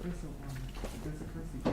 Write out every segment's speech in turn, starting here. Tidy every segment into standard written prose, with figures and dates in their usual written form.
That's the curse.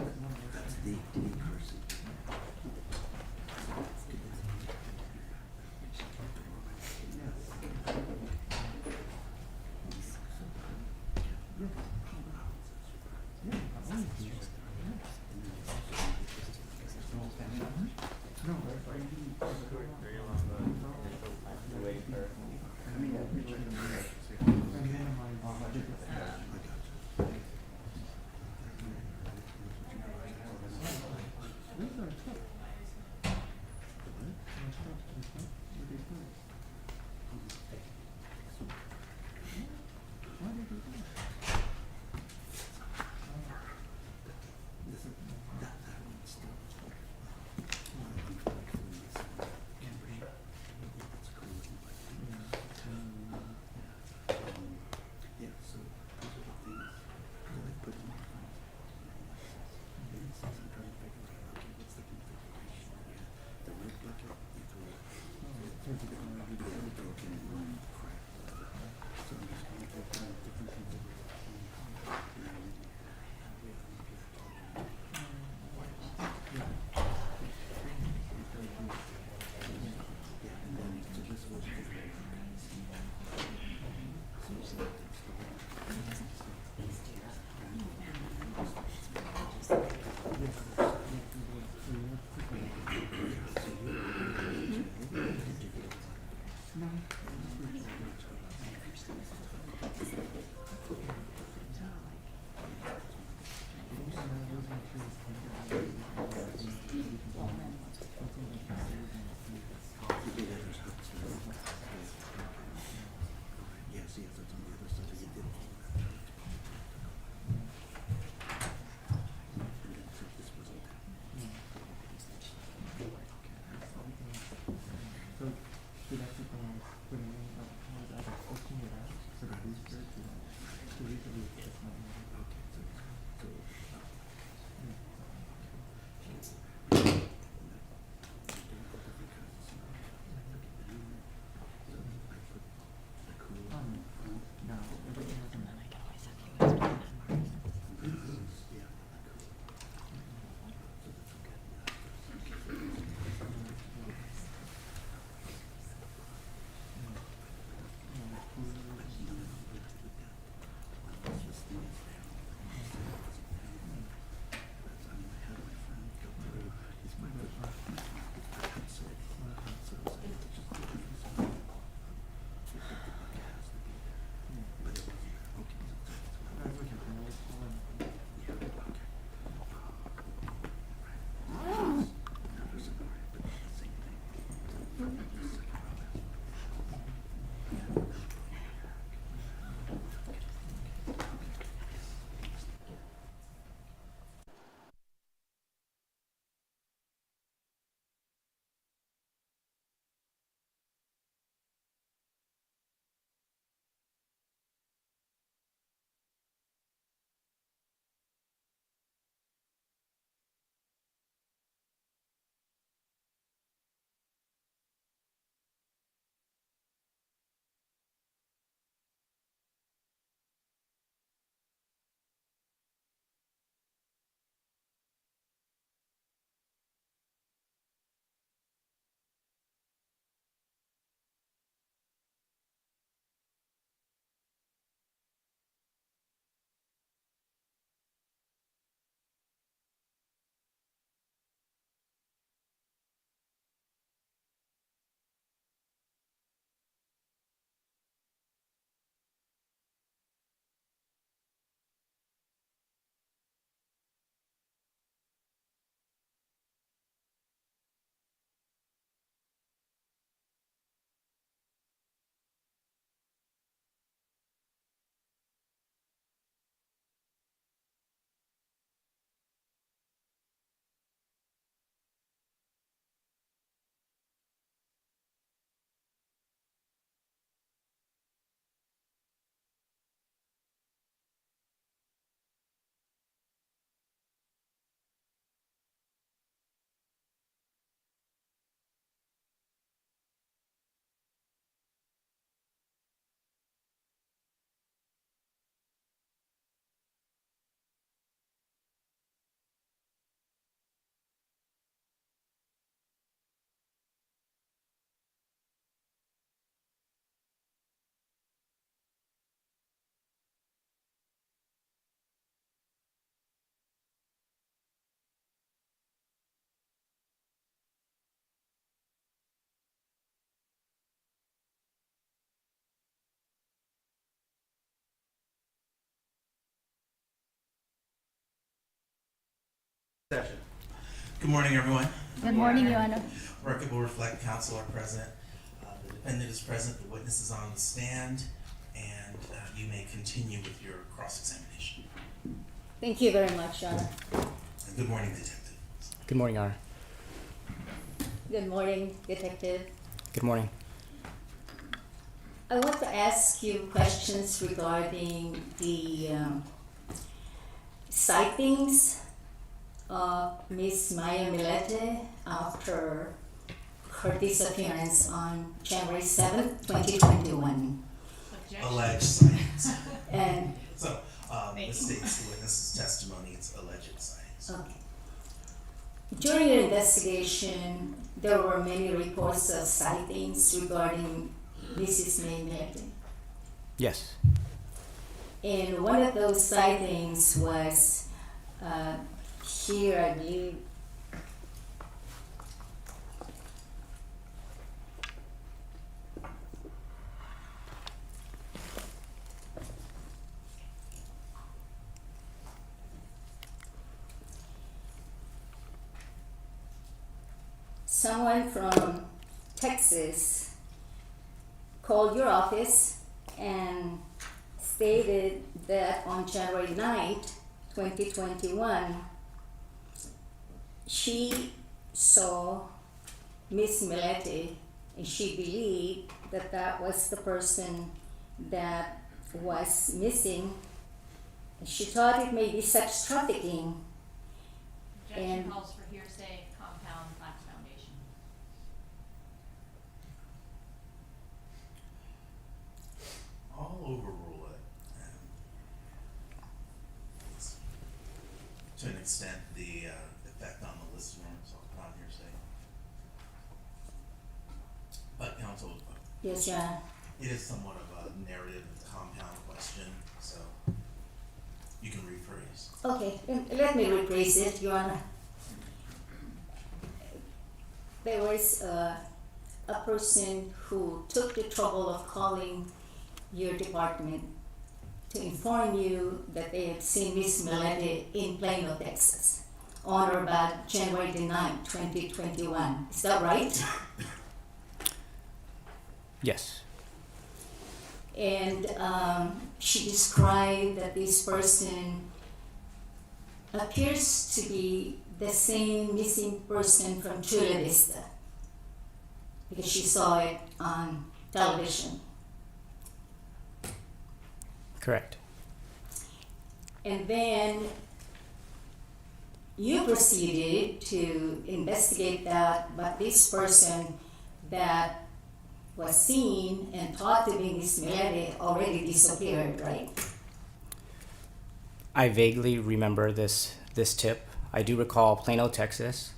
Good morning, everyone. Good morning, Your Honor. Record will reflect counsel are present. The defendant is present, the witness is on the stand, and you may continue with your cross-examination. Thank you very much, Your Honor. And good morning, Detective. Good morning, Your Honor. Good morning, Detective. Good morning. I want to ask you questions regarding the sightings of Miss Maya Millete after her disappearance on January 7th, 2021. Alleged sightings. And, So, this states the witness's testimony, it's alleged sightings. okay. During your investigation, there were many reports of sightings regarding Mrs. May Millete. Yes. And one of those sightings was here, I believe. Someone from Texas called your office and stated that on January 9th, 2021, she saw Miss Millete and she believed that that was the person that was missing. She thought it may be sex trafficking. Objection And- calls for hearsay, compound, lacks foundation. I'll overrule it. It's, to an extent, the effect on the listener is upon hearsay. But counsel, Yes, Your Honor. it is somewhat of a narrative and compound question, so you can rephrase. Okay, let me rephrase it, Your Honor. There was a person who took the trouble of calling your department to inform you that they had seen Miss Millete in Plano, Texas, on or about January the 9th, 2021. Is that right? Yes. And she described that this person appears to be the same missing person from Chula Vista because she saw it on television. Correct. And then you proceeded to investigate that, but this person that was seen and thought to be Miss Millete already disappeared, right? I vaguely remember this tip. I do recall Plano, Texas.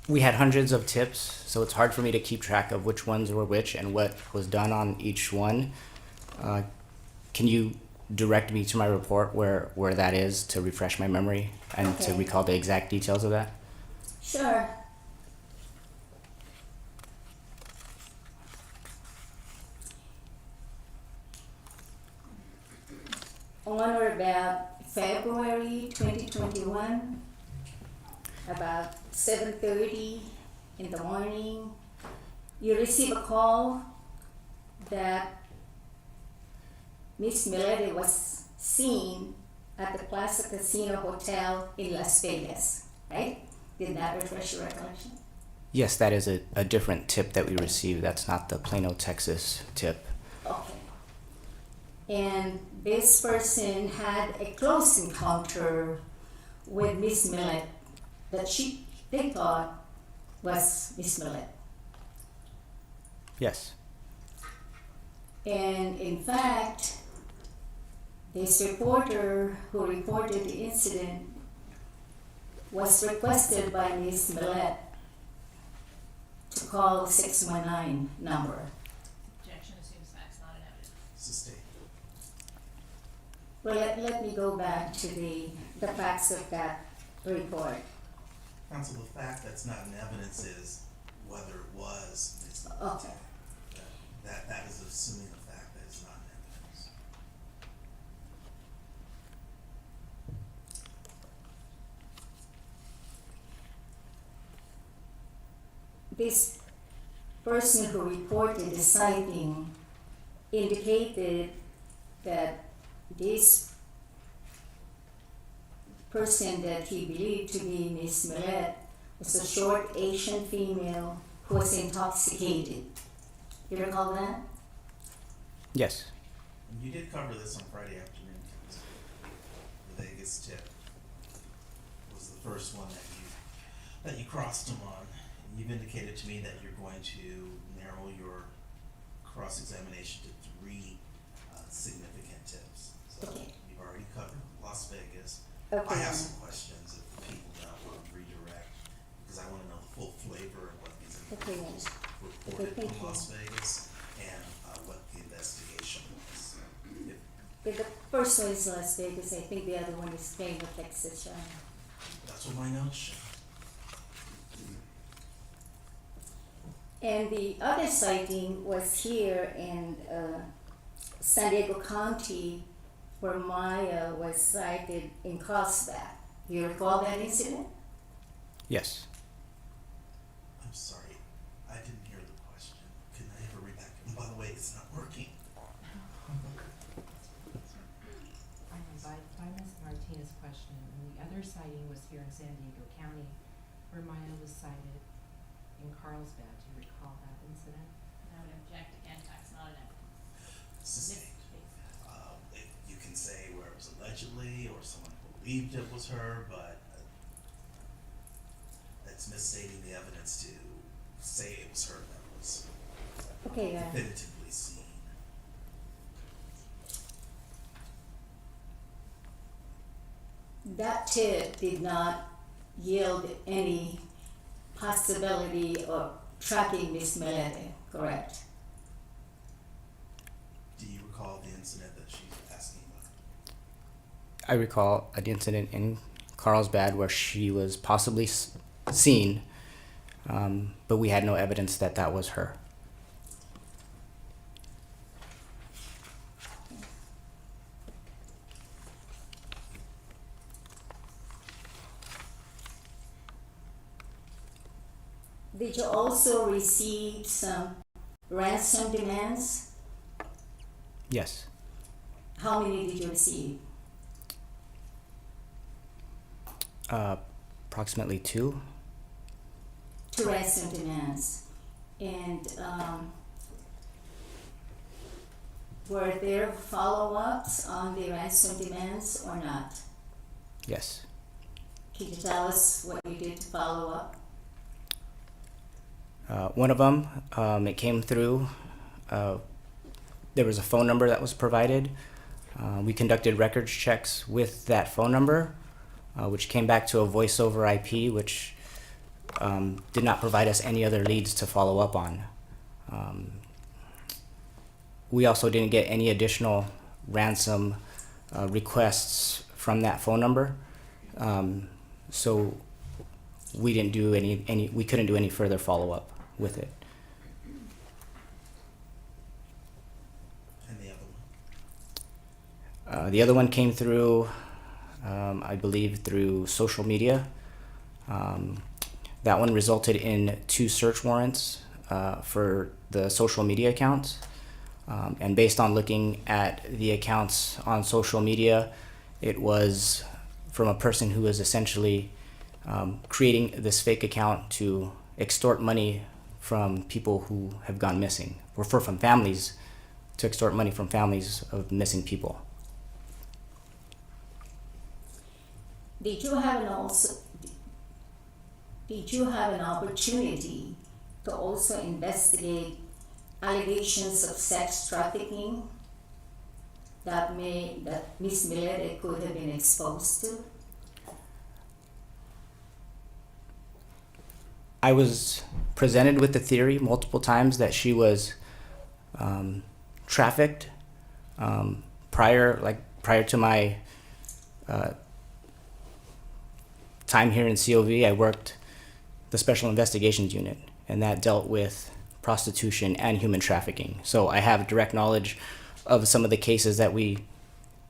We had hundreds of tips, so it's hard for me to keep track of which ones were which and what was done on each one. Can you direct me to my report where that is to refresh my memory and to Okay. recall the exact details of that? Sure. On or about February 2021, about 7:30 in the morning, you receive a call that Miss Millete was seen at the Plaza Casino Hotel in Las Vegas, right? Did that refresh your recollection? Yes, that is a different tip that we received. That's not the Plano, Texas tip. Okay. And this person had a close encounter with Miss Millete that they thought was Miss Millete. Yes. And in fact, this reporter who reported the incident was requested by Miss Millete to call 619 number. Objection assumes facts not in evidence. Sustained. Well, let me go back to the facts of that report. Counsel, the fact that's not in evidence is whether it was Ms. Okay. That is assuming a fact that is not in evidence. this person who reported the sighting indicated that this person that he believed to be Miss Millete was a short Asian female who was intoxicated. You recall that? Yes. You did cover this on Friday afternoon, Council. The Vegas tip was the first one that you crossed him on. And you've indicated to me that you're going to narrow your cross-examination to 3 significant tips. So Okay. you've already covered Las Vegas. Okay. I have some questions if the people don't want to redirect, because I want to know the full flavor of what these Okay. individuals reported thank from you. Las Vegas and what the investigation was. If But the first one is Las Vegas. I think the other one is Plano, Texas. that's what my notes show. And the other sighting was here in San Diego County, where Maya was sighted in Carlsbad. Do you recall that incident? Yes. I'm sorry, I didn't hear the question. Can I ever read back? And by the way, it's not working. By Ms. Martinez's question, and the other sighting was here in San Diego County, where Maya was sighted in Carlsbad. Do you recall that incident? I would object again, that's not an evidence. Sustained. You can say where it was allegedly, or someone believed it was her, but it's misstating the evidence to say it was her that was Okay, definitively seen. that tip did not yield any possibility of tracking Miss Millete, correct? Do you recall the incident that she's asking about? I recall an incident in Carlsbad where she was possibly seen, but we had no evidence that that was her. Did you also receive some ransom demands? Yes. How many did you receive? Approximately 2. 2 ransom demands. And were there follow-ups on the ransom demands or not? Yes. Can you tell us what you did to follow up? One of them, it came through. There was a phone number that was provided. We conducted records checks with that phone number, which came back to a voice over IP, which did not provide us any other leads to follow up on. We also didn't get any additional ransom requests from that phone number, so we didn't do we couldn't do any further follow up with it. And the other one? The other one came through, I believe, through social media. That one resulted in 2 search warrants for the social media accounts. And based on looking at the accounts on social media, it was from a person who was essentially creating this fake account to extort money from people who have gone missing, or from families, to extort money from families of missing people. Did you have an opportunity to also investigate allegations of sex trafficking that Miss Millete could have been exposed to? I was presented with the theory multiple times that she was trafficked prior to my time here in COV. I worked the Special Investigations Unit, and that dealt with prostitution and human trafficking. So I have direct knowledge of some of the cases that we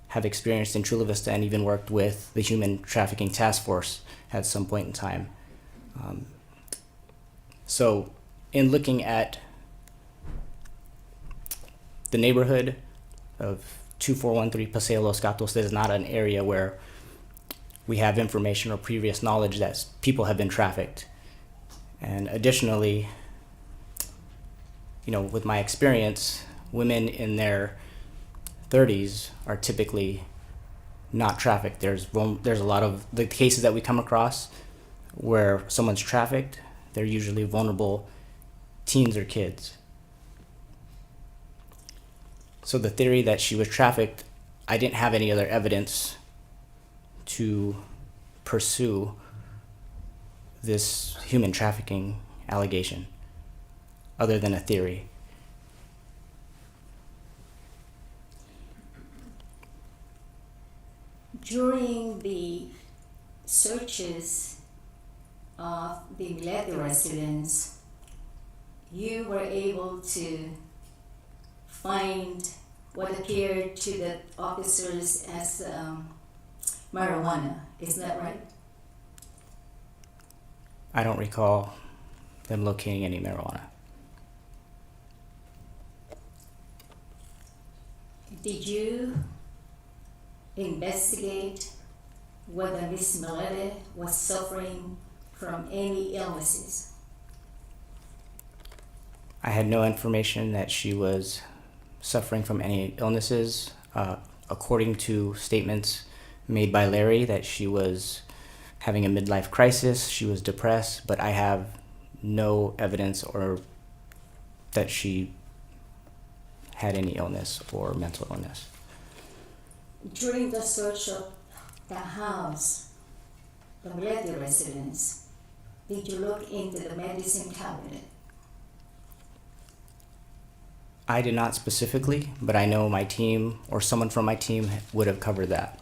have experienced in Chula Vista, and even worked with the Human Trafficking Task Force at some point in time. So in looking at the neighborhood of 2413 Paseo Los Gatos, is not an area where we have information or previous knowledge that people have been trafficked. And additionally, you know, with my experience, women in their 30s are typically not trafficked. There's a lot of the cases that we come across where someone's trafficked, they're usually vulnerable teens or kids. So the theory that she was trafficked, I didn't have any other evidence to pursue this human trafficking allegation other than a theory. During the searches of the Millete residence, you were able to find what appeared to the officers as marijuana. Isn't that right? I don't recall them locating any marijuana. Did you investigate whether Miss Millete was suffering from any illnesses? I had no information that she was suffering from any illnesses. According to statements made by Larry, that she was having a midlife crisis, she was depressed, but I have no evidence or that she had any illness or mental illness. During the search of the house, the Millete residence, did you look into the medicine cabinet? I did not specifically, but I know my team or someone from my team would have covered that.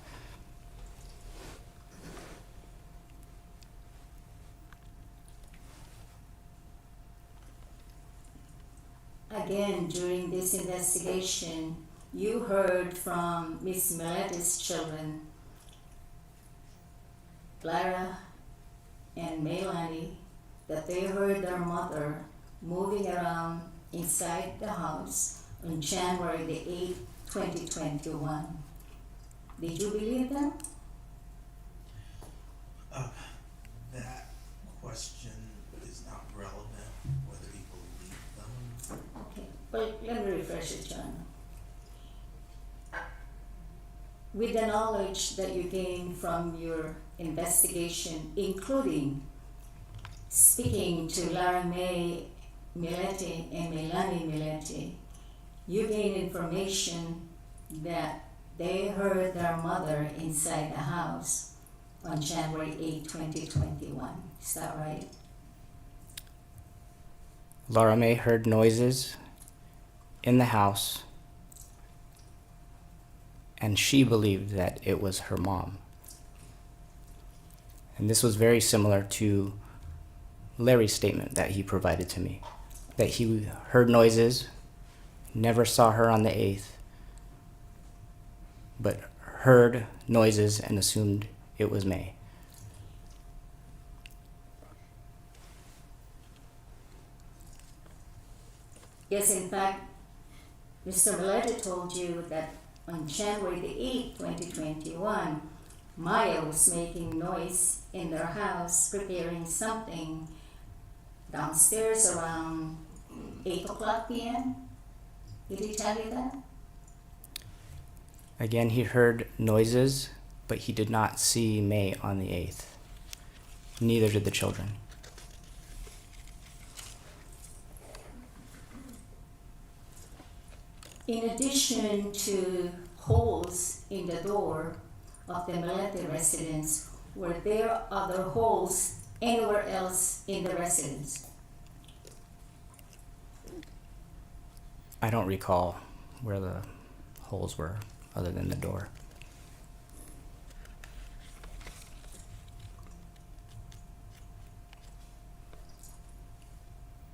Again, during this investigation, you heard from Miss Millete's children, Clara and Melanie, that they heard their mother moving around inside the house on January the 8th, 2021. Did you believe them? That question is not relevant, whether you believe them. Okay, well, let me refresh it, John. With the knowledge that you gained from your investigation, including speaking to Larry Millete and Melanie Millete, you gained information that they heard their mother inside the house on January 8, 2021. Is that right? Laura May heard noises in the house, and she believed that it was her mom. And this was very similar to Larry's statement that he provided to me, that he heard noises, never saw her on the 8th, but heard noises and assumed it was May. Yes, in fact, Mr. Millete told you that on January the 8th, 2021, Maya was making noise in their house, preparing something downstairs around 8 o'clock p.m. Did he tell you that? Again, he heard noises, but he did not see May on the 8th. Neither did the children. In addition to holes in the door of the Millete residence, were there other holes anywhere else in the residence? I don't recall where the holes were other than the door.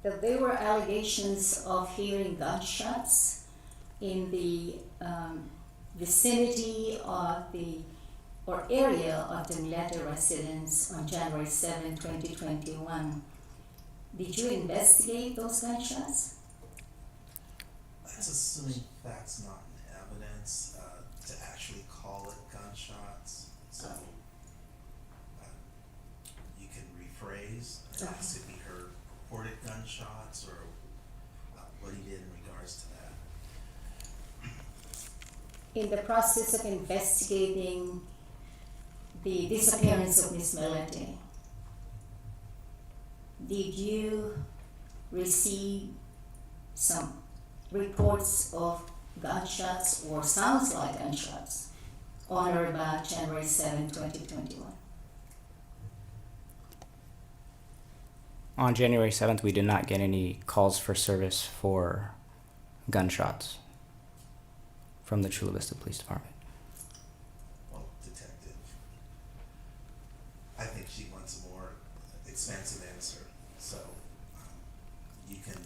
That there were allegations of hearing gunshots in the vicinity of the or area of the Millete residence on January 7, 2021. Did you investigate those gunshots? That's assuming that's not in evidence, to actually call it gunshots, so, you can rephrase, and ask if he heard reported gunshots, or, what he did in regards to that. In the process of investigating the disappearance of Miss Millete, did you receive some reports of gunshots or sounds like gunshots on or about January 7, 2021? On January 7th, we did not get any calls for service for gunshots from the Chula Vista Police Department. Well, detective, I think she wants a more expansive answer, so, you can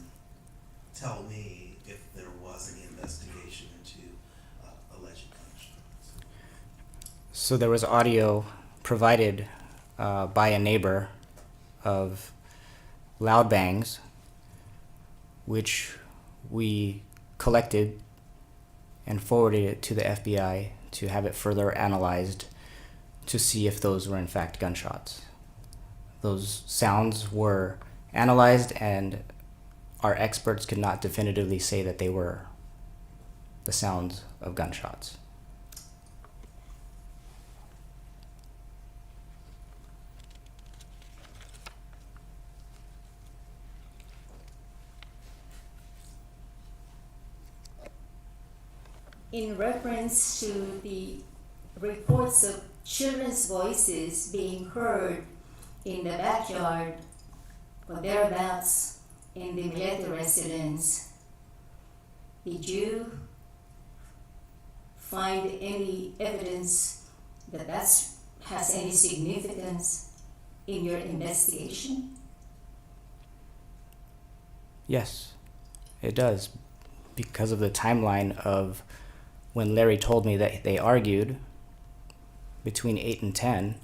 tell me if there was any investigation into, alleged gunshots. So there was audio provided by a neighbor of loud bangs, which we collected and forwarded it to the FBI to have it further analyzed to see if those were in fact gunshots. Those sounds were analyzed, and our experts could not definitively say that they were the sounds of gunshots. In reference to the reports of children's voices being heard in the backyard or thereabouts in the Millete residence, did you find any evidence that has any significance in your investigation? Yes, it does, because of the timeline of when Larry told me that they argued between 8 and 10,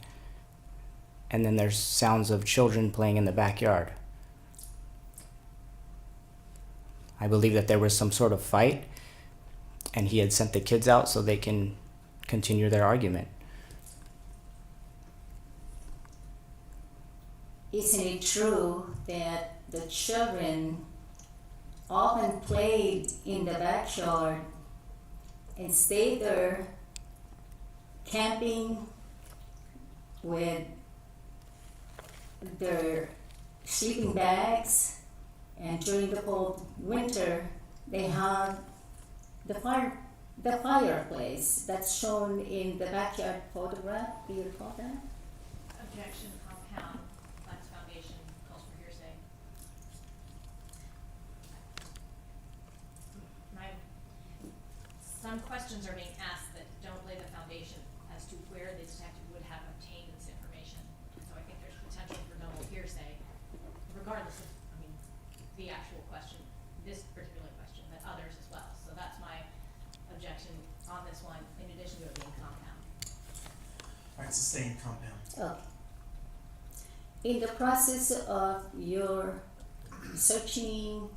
and then there's sounds of children playing in the backyard. I believe that there was some sort of fight, and he had sent the kids out so they can continue their argument. Isn't it true that the children often played in the backyard and stayed there camping with their sleeping bags, and during the cold winter they have the fireplace that's shown in the backyard photograph? Do you recall that? Objection, compound, Flax Foundation calls for hearsay. Some questions are being asked that don't lay the foundation as to where the detective would have obtained this information. So I think there's potential for double hearsay, regardless of, the actual question, this particular question, but others as well. So that's my objection on this one, in addition to it being compound. Alright, sustained compound. Okay. In the process of your searching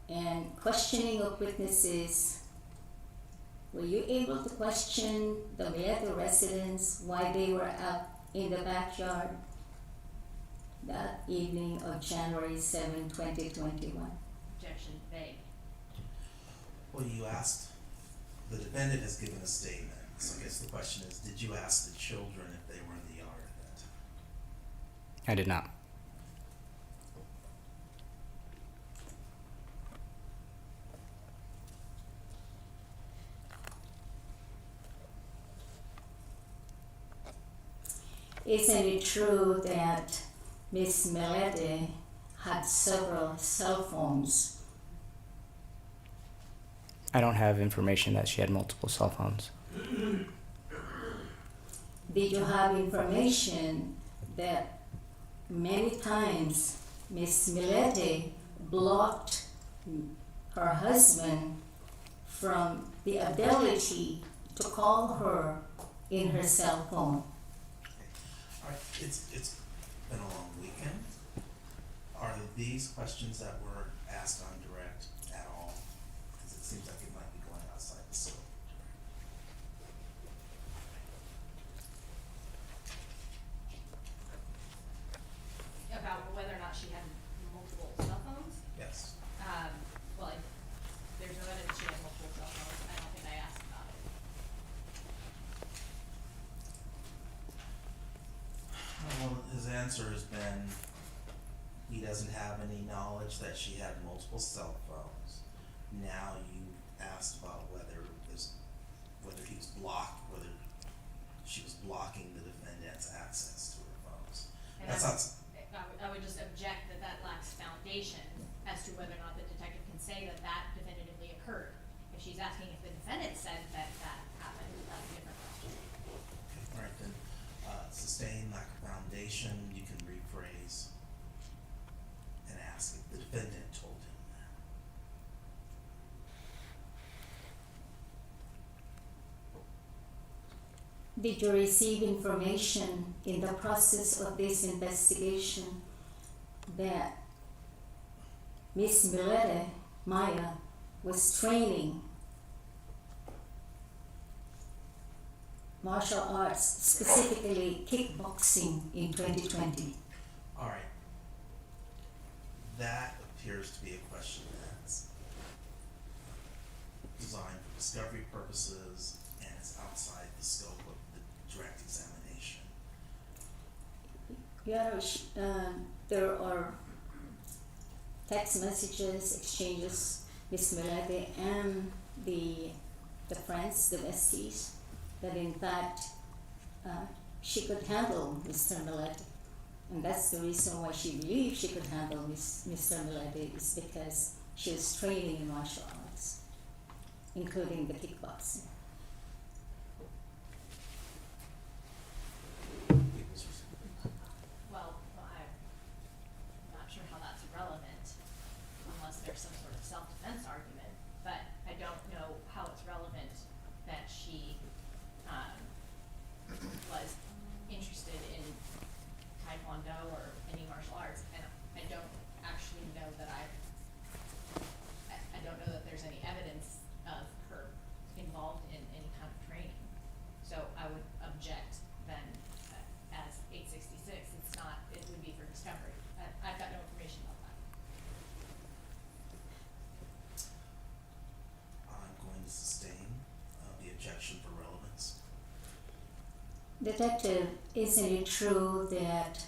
and questioning of witnesses, were you able to question the Millete residents why they were out in the backyard that evening of January 7, 2021? Objection, vague. Well, you asked, the defendant has given a statement, so I guess the question is, did you ask the children if they were in the yard at that time? I did not. Isn't it true that Miss Millete had several cell phones? I don't have information that she had multiple cell phones. Did you have information that many times Miss Millete blocked her husband from the ability to call her in her cell phone? Alright, it's been a long weekend, Are these questions that were asked on direct at all? Cause it seems like it might be going outside the scope. About whether or not she had multiple cell phones. Yes. Well, there's no evidence she had multiple cell phones, I don't think I asked about it. Well, his answer has been, he doesn't have any knowledge that she had multiple cell phones. Now you asked about whether he was whether she was blocking the defendant's access to her phones. And That's not, I would just object that that lacks foundation as to whether or not the detective can say that that definitively occurred. If she's asking if the defendant said that that happened, that's a different question. alright then, sustain lack of foundation, you can rephrase and ask if the defendant told him that. Did you receive information in the process of this investigation that Miss Millete, Maya, was training martial arts, specifically kickboxing, in 2020? Alright. That appears to be a question that's designed for discovery purposes and it's outside the scope of the direct examination. There are text messages, exchanges, Miss Millete and the friends, the besties, that in fact she could handle Mr. Millete. And that's the reason why she believed she could handle Mr. Millete, is because she was training in martial arts, including the kickboxing. People's Well, I'm not sure how that's relevant, unless there's some sort of self-defense argument, but I don't know how it's relevant that she, was interested in Taekwondo or any martial arts, and I don't actually know that I don't know that there's any evidence of her involved in any kind of training. So I would object then, as 866, it would be for discovery. I've got no information about that. I'm going to sustain the objection for relevance. Detective, isn't it true that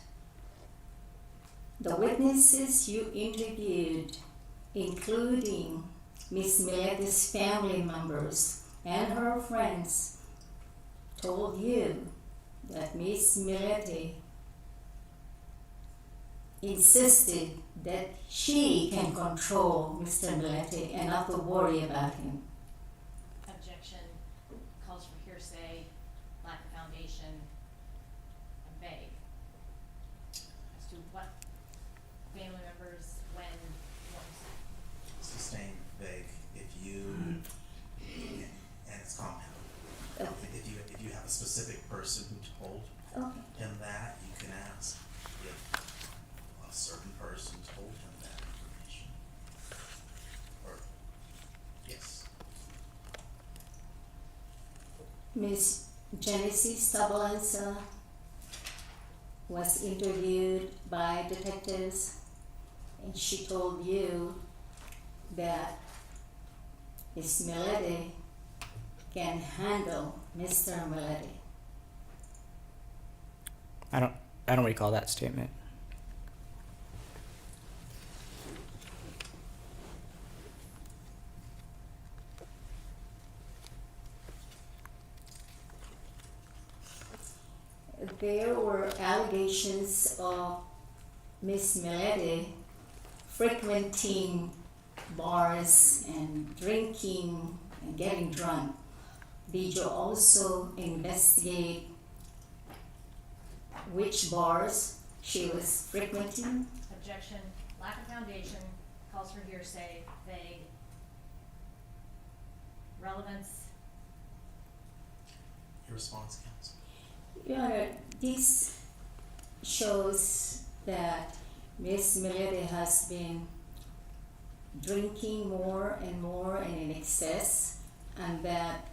the witnesses you interviewed, including Miss Milete's family members and her friends, told you that Miss Millete insisted that she can control Mr. Millete and not to worry about him? Objection calls for hearsay, lack of foundation, and vague. As to what family members, when, what was said. Sustain vague if you, and it's compound. Okay. If you have a specific person who told Okay. him that, you can ask if a certain person told him that information. Or, yes. Miss Genesis Tabalanza was interviewed by detectives, and she told you that Miss Millete can handle Mr. Millete. I don't recall that statement. There were allegations of Miss Millete frequenting bars and drinking and getting drunk. Did you also investigate which bars she was frequenting? Objection, lack of foundation, calls for hearsay, vague. Relevance, Your response, counsel? Your Honor, this shows that Miss Millete has been drinking more and in excess, and that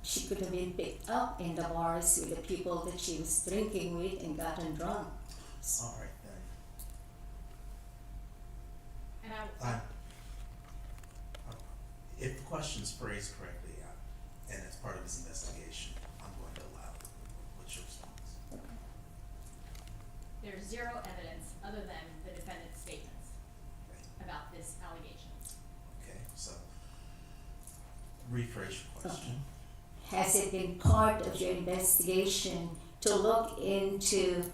she could have been picked up in the bars with the people that she was drinking with and gotten drunk. All right, then. And If the question's phrased correctly, and it's part of his investigation, I'm going to allow it. What's your response? there's zero evidence other than the defendant's statements Okay, about this allegation. okay, so rephrase your question. Has it been part of your investigation to look into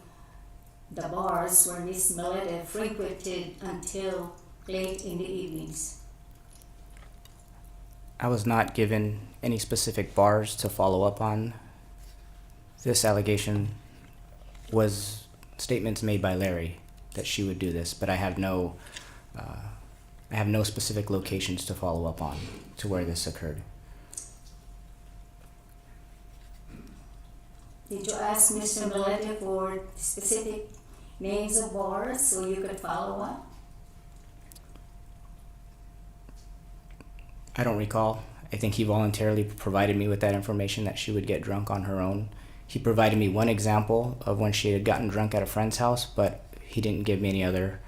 the bars where Miss Millete frequented until late in the evenings? I was not given any specific bars to follow up on. This allegation was statements made by Larry that she would do this, but I have no specific locations to follow up on to where this occurred. Did you ask Mr. Millete for specific names of bars so you could follow up? I don't recall. I think he voluntarily provided me with that information that she would get drunk on her own. He provided me one example of when she had gotten drunk at a friend's house, but he didn't give me any other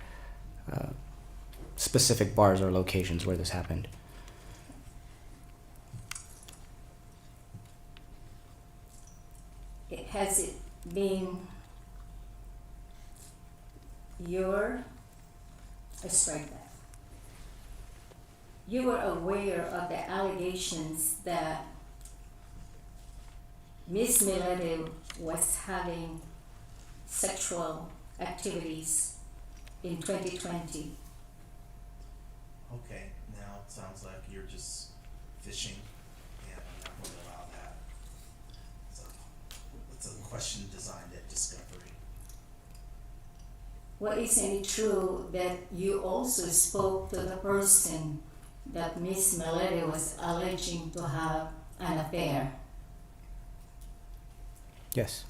specific bars or locations where this happened. Has it been you were aware of the allegations that Miss Millete was having sexual activities in 2020? Okay, now it sounds like you're just fishing, and I'm not going to allow that. So, it's a question designed at discovery. Well, isn't it true that you also spoke to the person that Miss Millete was alleging to have an affair? Yes.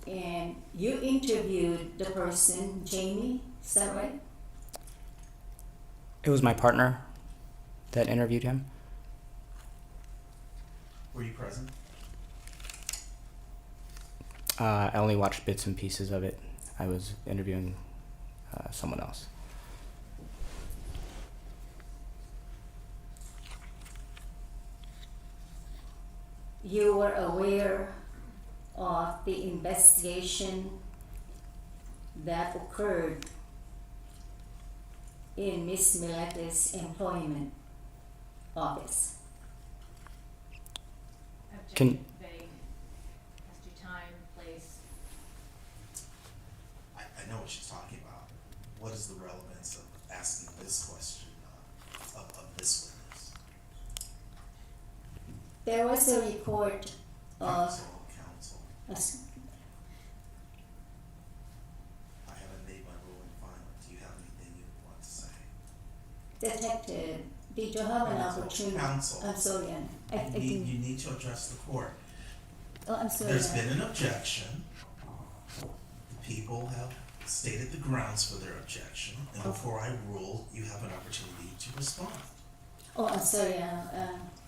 And you interviewed the person, Jamie, is that right? It was my partner that interviewed him. Were you present? I only watched bits and pieces of it. I was interviewing someone else. You were aware of the investigation that occurred in Miss Millete's employment office. Can- Objection vague as to time, place. I know what she's talking about. What is the relevance of asking this question of this witness? There was a report of Counsel, a I haven't made my ruling final. Do you have anything you want to say? detective. Did you have an opportunity? Counsel. I'm sorry, I You think. need to address the court. Oh, I'm sorry. There's been an objection. The people have stated the grounds for their objection, and before I rule, you have an opportunity to respond. Oh, I'm sorry.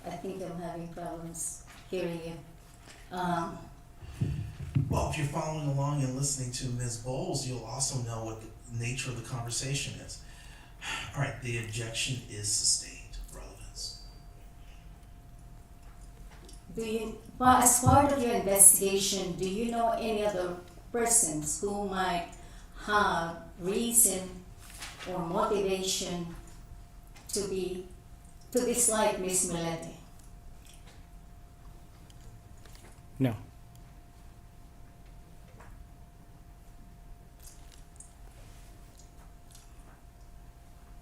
I think I'm having problems hearing you. Well, if you're following along and listening to Ms. Bowles, you'll also know what the nature of the conversation is. All right, the objection is sustained. Relevance. Well, as part of your investigation, do you know any other persons who might have reason or motivation to dislike Miss Millete? No.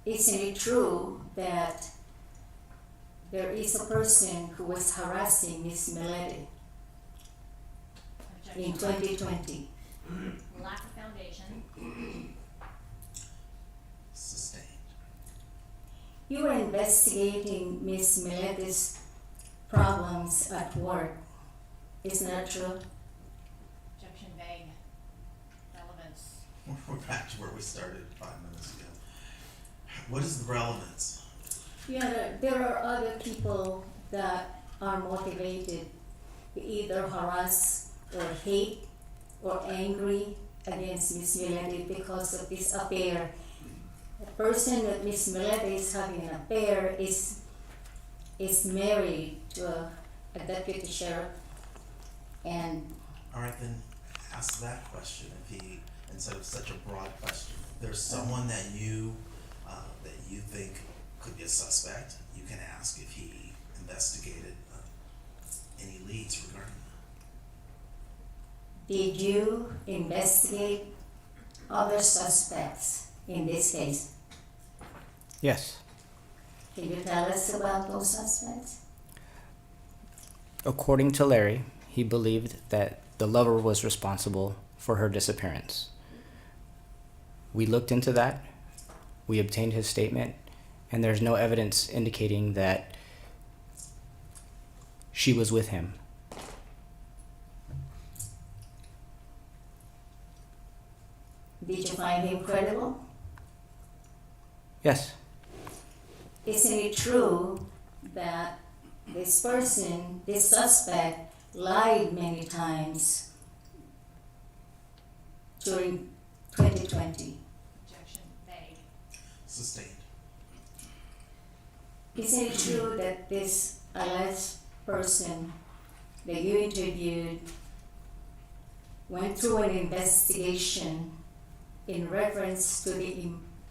Isn't it true that there is a person who was harassing Miss Millete in Objection. 2020? Lack of foundation. Sustained. You were investigating Miss Millete's problems at work. Isn't that true? Objection vague. Relevance. We're back to where we started 5 minutes ago. What is the relevance? Yeah, there are other people that are motivated to either harass or hate or angry against Miss Millete because of this affair. The person that Miss Millete is having an affair is married to a deputy sheriff, and All right, then ask that question. If he, instead of such a broad question, if there's someone that you think could be a suspect, you can ask if he investigated any leads regarding that. did you investigate other suspects in this case? Yes. Can you tell us about those suspects? According to Larry, he believed that the lover was responsible for her disappearance. We looked into that. We obtained his statement, and there's no evidence indicating that she was with him. Did you find him credible? Yes. Isn't it true that this person, this suspect, lied many times during 2020? Objection, vague. Sustained. Isn't it true that this alleged person that you interviewed went through an investigation in reference to the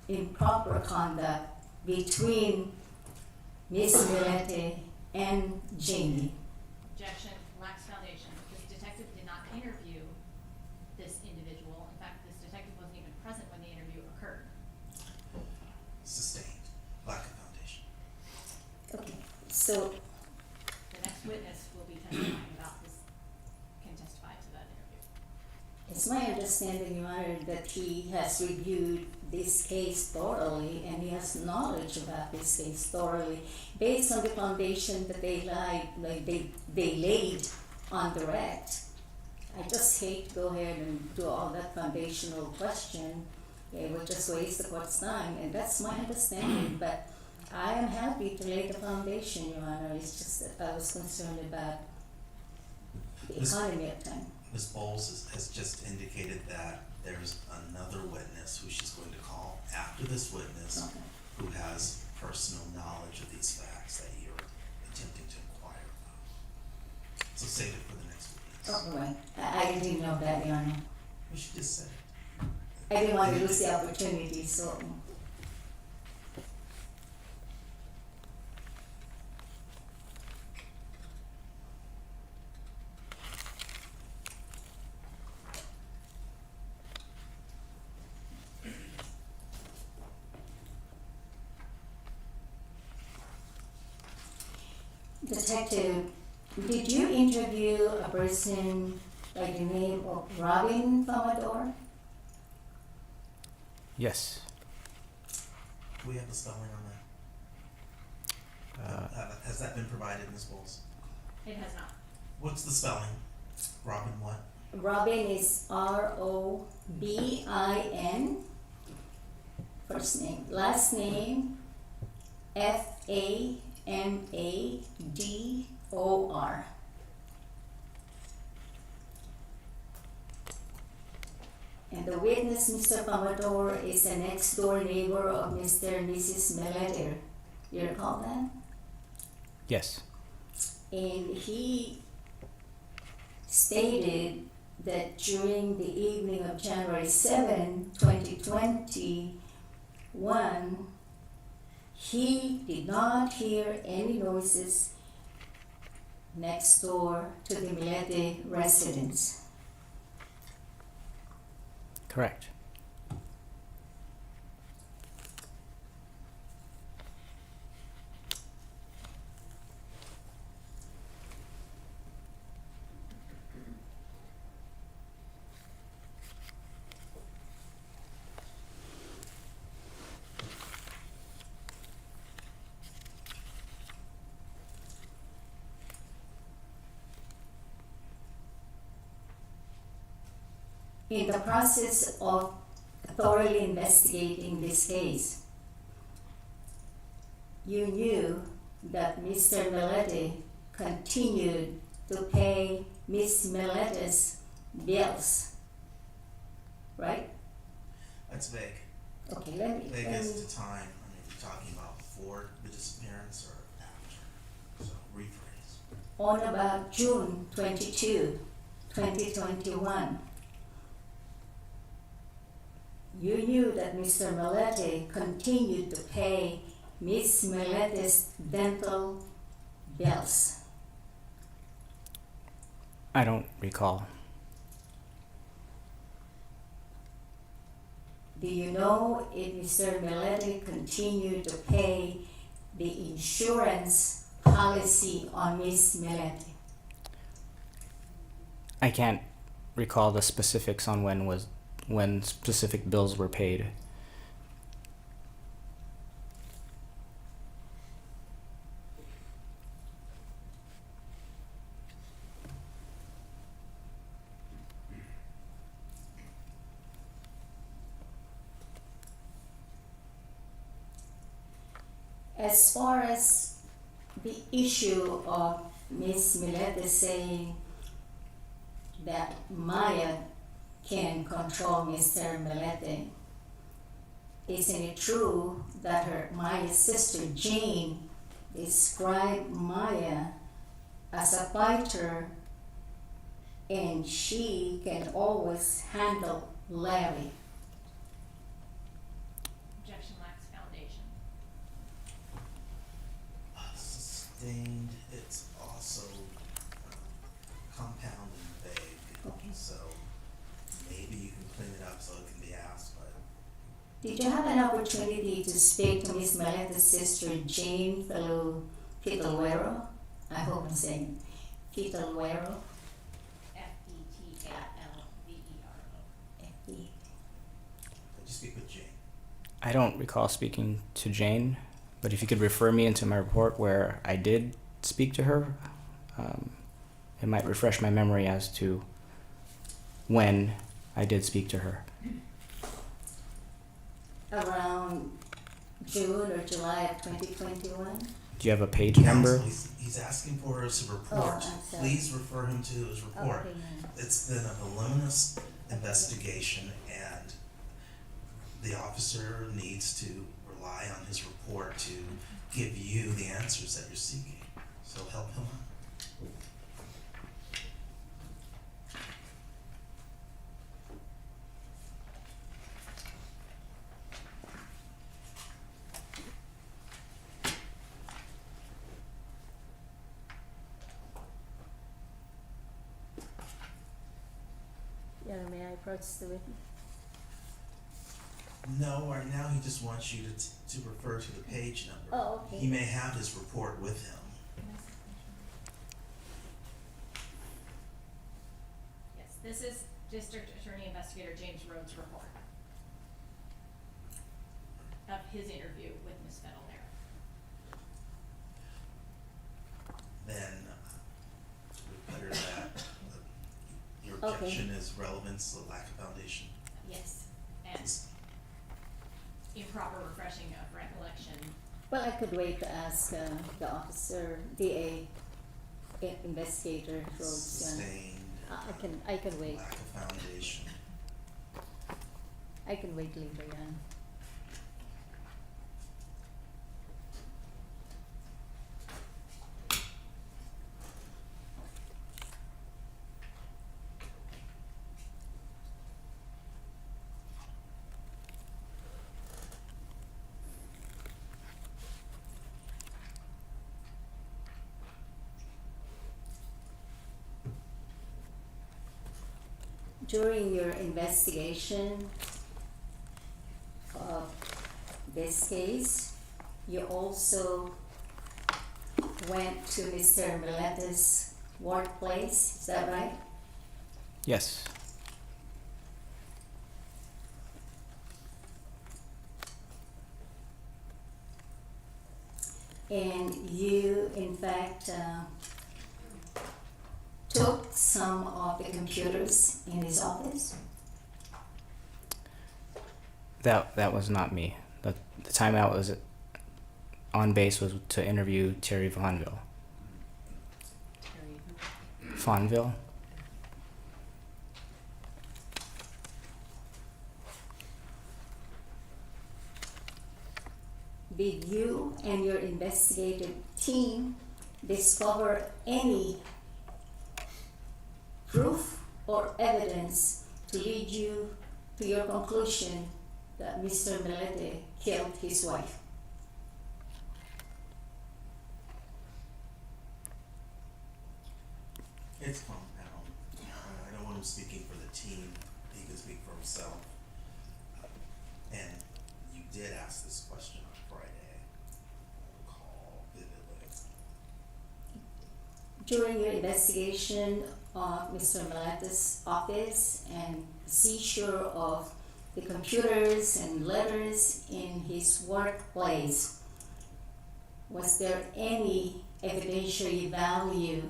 improper conduct between Miss Millete and Jamie? Objection, lacks foundation. This detective did not interview this individual. In fact, this detective wasn't even present when the interview occurred. Sustained. Lack of foundation. Okay, so The next witness will be testifying about this, can testify to that interview. it's my understanding, Your Honor, that he has reviewed this case thoroughly and he has knowledge about this case thoroughly based on the foundation that they laid on direct. I just hate to go ahead and do all that foundational question. It would just waste the court's time, and that's my understanding, but I am happy to lay the foundation, Your Honor. It's just that I was concerned about the Miss- economy at the time. Ms. Bowles has just indicated that there's another witness who she's going to call after this witness Okay. who has personal knowledge of these facts that you're attempting to inquire about. So save it for the next witness. Oh, right. I didn't know that, Your Honor. Well, she just said it. I didn't want to lose the opportunity, so. Detective, did you interview a person by the name of Robin Famador? Yes. Do we have the spelling on that? Has that been provided, Ms. Bowles? It has not. What's the spelling? Robin what? Robin is Robin, first name. Last name, Famador. And the witness, Mr. Famador, is a next door neighbor of Mr. and Mrs. Millete. You recall that? Yes. And he stated that during the evening of January 7, 2021, he did not hear any noises next door to the Millete residence. Correct. In the process of thoroughly investigating this case, you knew that Mr. Millete continued to pay Miss Millete's bills, right? That's vague. Okay, let me, Vague as to time. I mean, you're talking about before the disappearance or after. So rephrase. on about June 22, 2021, you knew that Mr. Millete continued to pay Miss Millete's dental bills. I don't recall. Do you know if Mr. Millete continued to pay the insurance policy on Miss Millete? I can't recall the specifics on when specific bills were paid. As far as the issue of Miss Millete saying that Maya can control Mr. Millete, isn't it true that Maya's sister Jane described Maya as a fighter and she can always handle Larry? Objection lacks foundation. Sustained, it's also compound and vague. Okay. So maybe you can clean it up so it can be asked, but Did you have an opportunity to speak to Miss Millete's sister Jane Fitalwero? I hope I'm saying Fitalwero. Fetalvero. I just speak with Jane. I don't recall speaking to Jane, but if you could refer me into my report where I did speak to her, it might refresh my memory as to when I did speak to her. Around June or July of 2021? Do you have a page number? Counsel, he's asking for his Oh, report. I'm sorry. Please refer him to his report. Okay. It's been a voluminous investigation and the officer needs to rely on his report to give you the answers that you're seeking. So help him out. Yeah, may I approach the witness? No, right now he just wants you to refer to the page number. Oh, okay. He may have his report with him. Yes, this is District Attorney Investigator James Rhodes' report of his interview with Ms. Fitalwero. Then we better that your Okay. objection is relevance, the lack of foundation. Yes, and improper refreshing of recollection. Well, I could wait to ask the officer, DA, investigator, Rhodes. Sustained. I can wait. Lack of foundation. I can wait later, yeah. During your investigation of this case, you also went to Mr. Millete's workplace, is that right? Yes. And you, in fact, took some of the computers in his office? That was not me. The timeout was on base was to interview Terry Fonville. Terry, who? Fonville? Did you and your investigative team discover any proof or evidence to lead you to your conclusion that Mr. Millete killed his wife? It's compound. I don't want him speaking for the team. He can speak for himself. And you did ask this question on Friday. I recall vividly. During your investigation of Mr. Millete's office and seizure of the computers and letters in his workplace, was there any evidentiary value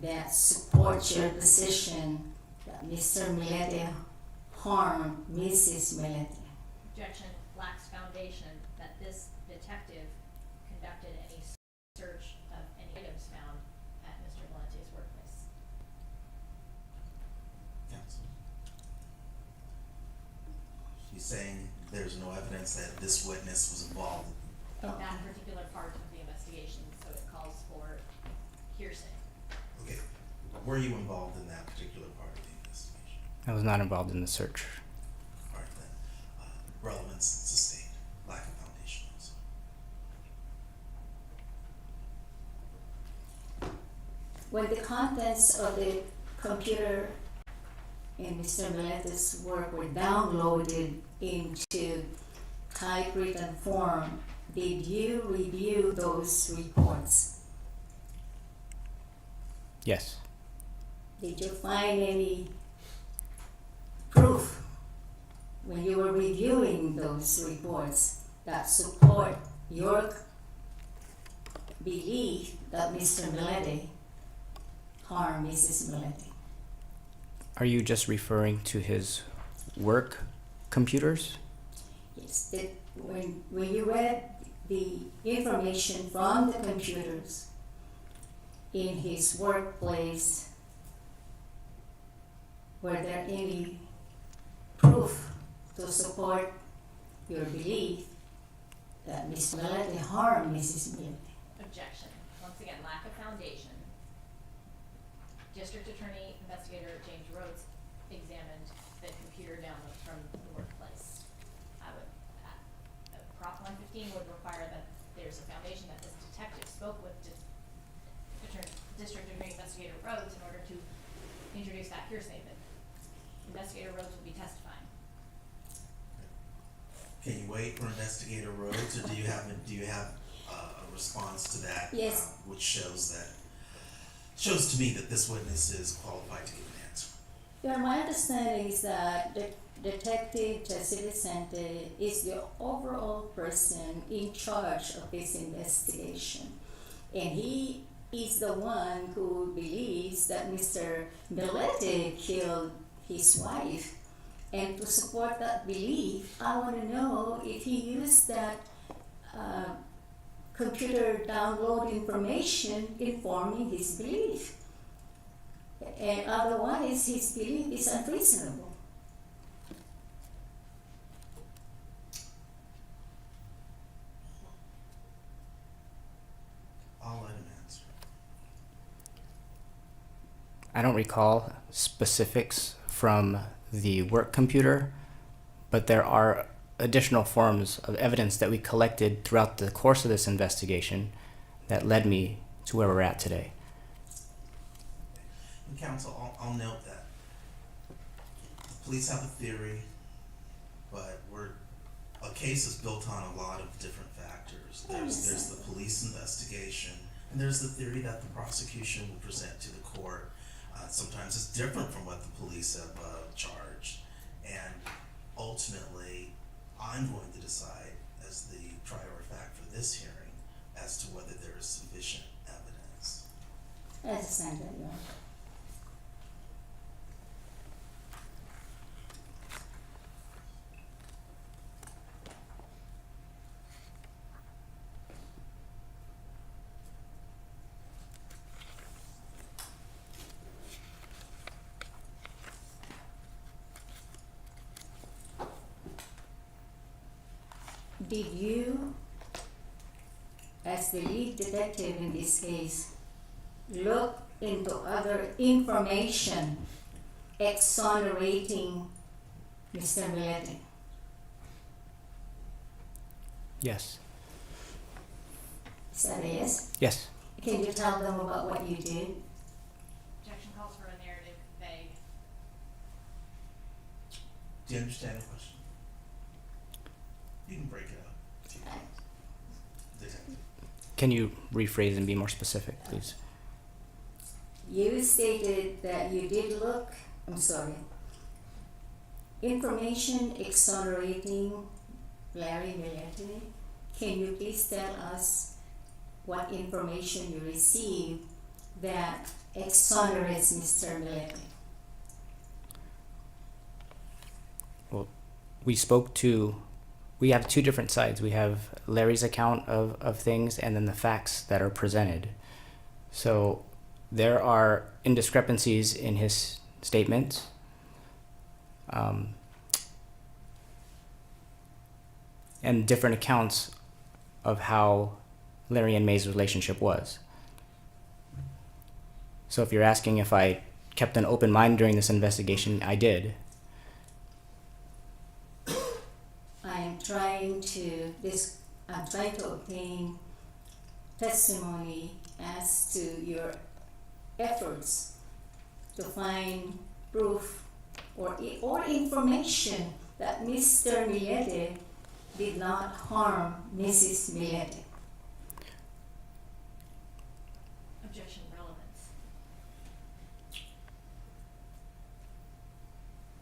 that supports your position that Mr. Millete harmed Mrs. Millete? Objection lacks foundation that this detective conducted any search of any items found at Mr. Millete's workplace. Counsel. She's saying there's no evidence that this witness was involved. In that particular part of the investigation, so it calls for hearsay. Okay, were you involved in that particular part of the investigation? I was not involved in the search. All right then, relevance sustained, lack of foundation also. When the contents of the computer in Mr. Millete's work were downloaded into typewritten form, did you review those reports? Yes. Did you find any proof when you were reviewing those reports that support your belief that Mr. Millete harmed Mrs. Millete? Are you just referring to his work computers? Yes, that when you read the information from the computers in his workplace, were there any proof to support your belief that Ms. Millete harmed Mrs. Millete? Objection. Once again, lack of foundation. District Attorney Investigator James Rhodes examined the computer downloads from the workplace. I would, Prop 115 would require that there's a foundation that this detective spoke with District Attorney Investigator Rhodes in order to introduce that hearsay, but Investigator Rhodes will be testifying. Can you wait for Investigator Rhodes, or do you have a response to that? Yes. Which shows to me that this witness is qualified to give an answer. Yeah, my understanding is that Detective Jesse Vicente is the overall person in charge of this investigation, and he is the one who believes that Mr. Millete killed his wife. And to support that belief, I want to know if he used that computer download information informing his belief. And otherwise, his belief is unreasonable. I'll let him answer. I don't recall specifics from the work computer, but there are additional forms of evidence that we collected throughout the course of this investigation that led me to where we're at today. And counsel, I'll note that the police have a theory, but a case is built on a lot of different factors. There's the police investigation, and there's the theory that the prosecution will present to the court. Sometimes it's different from what the police have charged, and ultimately, I'm going to decide as the trier of fact for this hearing as to whether there is sufficient evidence. I understand that, yeah. Did you, as the lead detective in this case, look into other information exonerating Mr. Millete? Yes. Is that a yes? Yes. Can you tell them about what you did? Objection calls for a narrative vague. Do you understand the question? You can break it up if you want. Detective. Can you rephrase and be more specific, please? You stated that you did look, information exonerating Larry Millete. Can you please tell us what information you received that exonerates Mr. Millete? Well, we have two different sides. We have Larry's account of things and then the facts that are presented. So there are indiscrepancies in his statements. And different accounts of how Larry and May's relationship was. So if you're asking if I kept an open mind during this investigation, I did. I'm trying to obtain testimony as to your efforts to find proof or information that Mr. Millete did not harm Mrs. Millete. Objection relevance.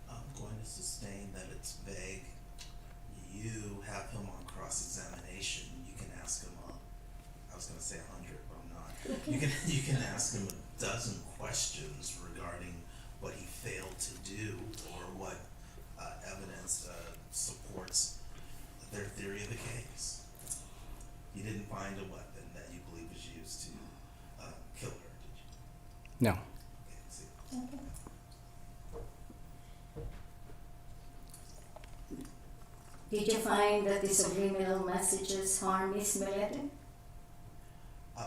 I'm going to sustain that it's vague. You have him on cross-examination. You can ask him, I was gonna say 100, but I'm not. You can ask him a dozen questions regarding what he failed to do or what evidence supports their theory of the case. You didn't find a weapon that you believe was used to kill her, did you? No. Okay, see. Did you find that the subliminal messages harm Miss Millete? I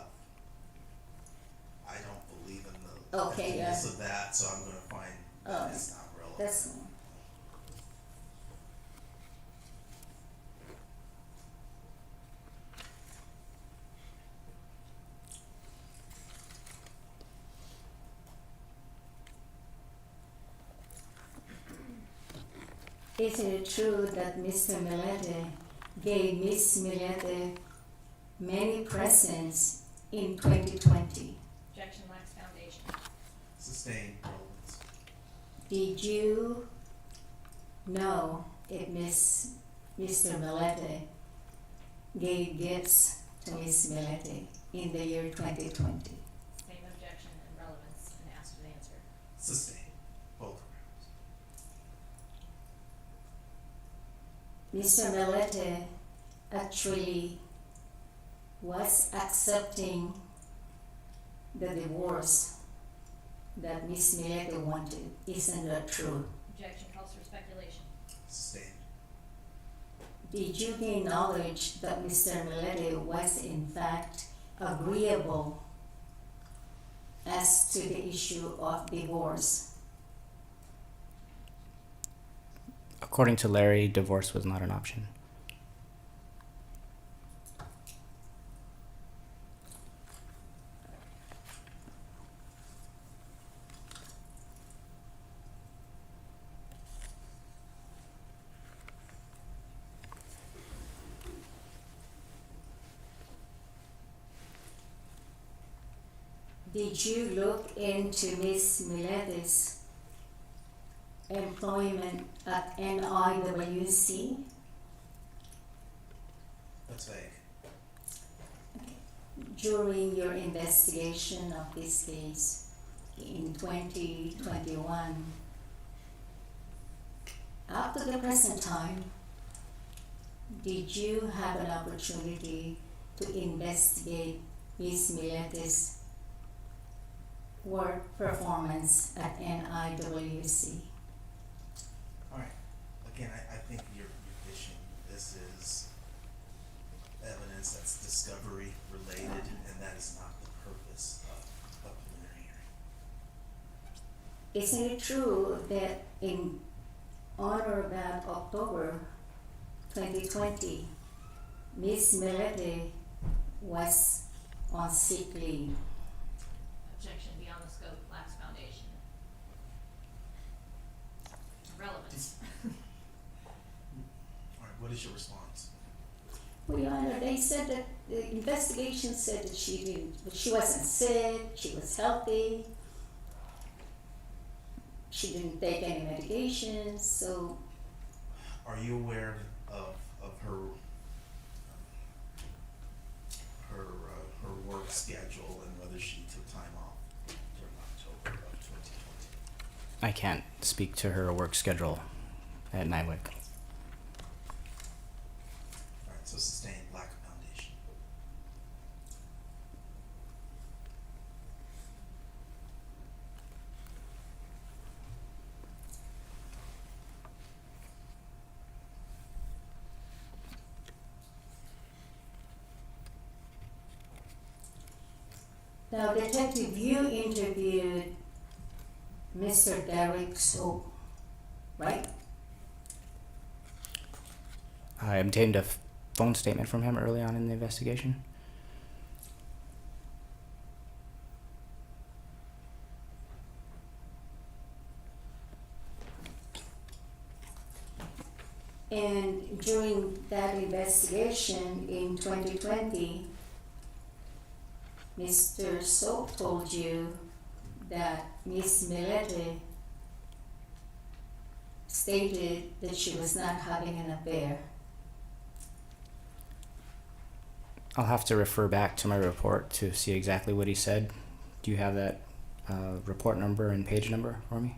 don't believe in the Okay, evidence of that, so I'm gonna find that it's not relevant. That's Isn't it true that Mr. Millete gave Miss Millete many presents in 2020? Objection lacks foundation. Sustained relevance. Did you know if Mr. Millete gave gifts to Miss Millete in the year 2020? Same objection and relevance and asked and answered. Sustained. Both grounds. Mr. Millete actually was accepting the divorce that Miss Millete wanted. Isn't that true? Objection calls for speculation. Sustained. Did you gain knowledge that Mr. Millete was in fact agreeable as to the issue of divorce? According to Larry, divorce was not an option. Did you look into Miss Millete's employment at NIWC? That's vague. During your investigation of this case in 2021, up to the present time, did you have an opportunity to investigate Ms. Millete's work performance at NIWC? Alright, again, I think you're fishing. This is evidence that's discovery related, and that is not the purpose of a preliminary hearing. Isn't it true that on or about October 2020, Miss Millete was on sick leave? Objection beyond the scope, lacks foundation. Relevance. All right, what is your response? Well, Your Honor, they said that the investigation said that she didn't, but she wasn't sick, she was healthy, she didn't take any medications, so Are you aware of her work schedule and whether she took time off during October of 2020? I can't speak to her work schedule at Nywick. All right, so sustained lack of foundation. now Detective, you interviewed Mr. Derek Soap, right? I obtained a phone statement from him early on in the investigation. And during that investigation in 2020, Mr. Soap told you that Miss Millete stated that she was not having an affair. I'll have to refer back to my report to see exactly what he said. Do you have that report number and page number for me?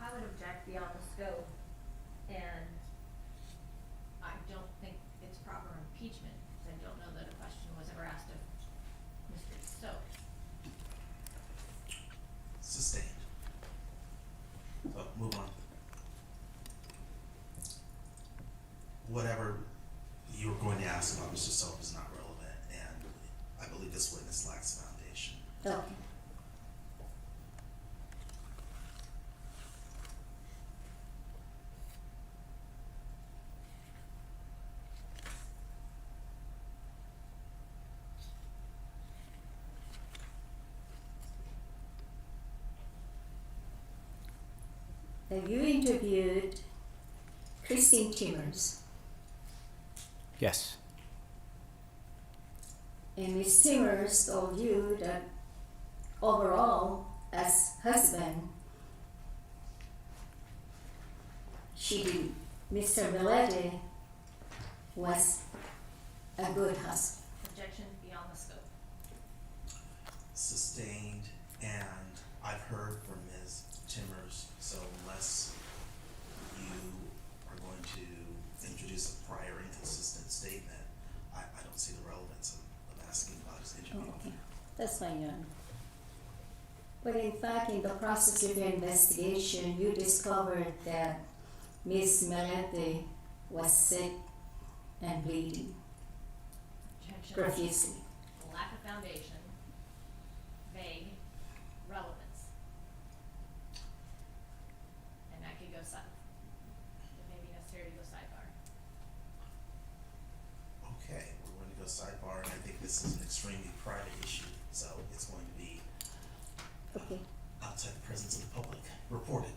I would object beyond the scope, and I don't think it's proper impeachment, because I don't know that a question was ever asked of Mr. Stowe. Sustained. So move on. Whatever you were going to ask about Mr. Soap is not relevant, and I believe this witness lacks foundation. Okay. Now you interviewed Christine Timmers, Yes. and Miss Timmers told you that overall, as husband, Mr. Millete was a good husband. Objection beyond the scope. Sustained, and I've heard from Ms. Timmers, so unless you are going to introduce a prior inconsistent statement, I don't see the relevance of asking about his Oh, interview. okay, that's fine, Your Honor. But in fact, in the process of your investigation, you discovered that Miss Millete was sick and bleeding Objection. profusely. Lack of foundation, vague, relevance. And that could go it may be necessary to go sidebar. Okay, we're going to go sidebar, and I think this is an extremely private issue, so it's going to be Okay. outside the presence of the public, reported.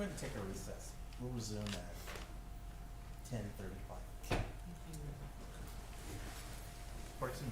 going to take a recess. We'll resume at 10:35. If you- Parks and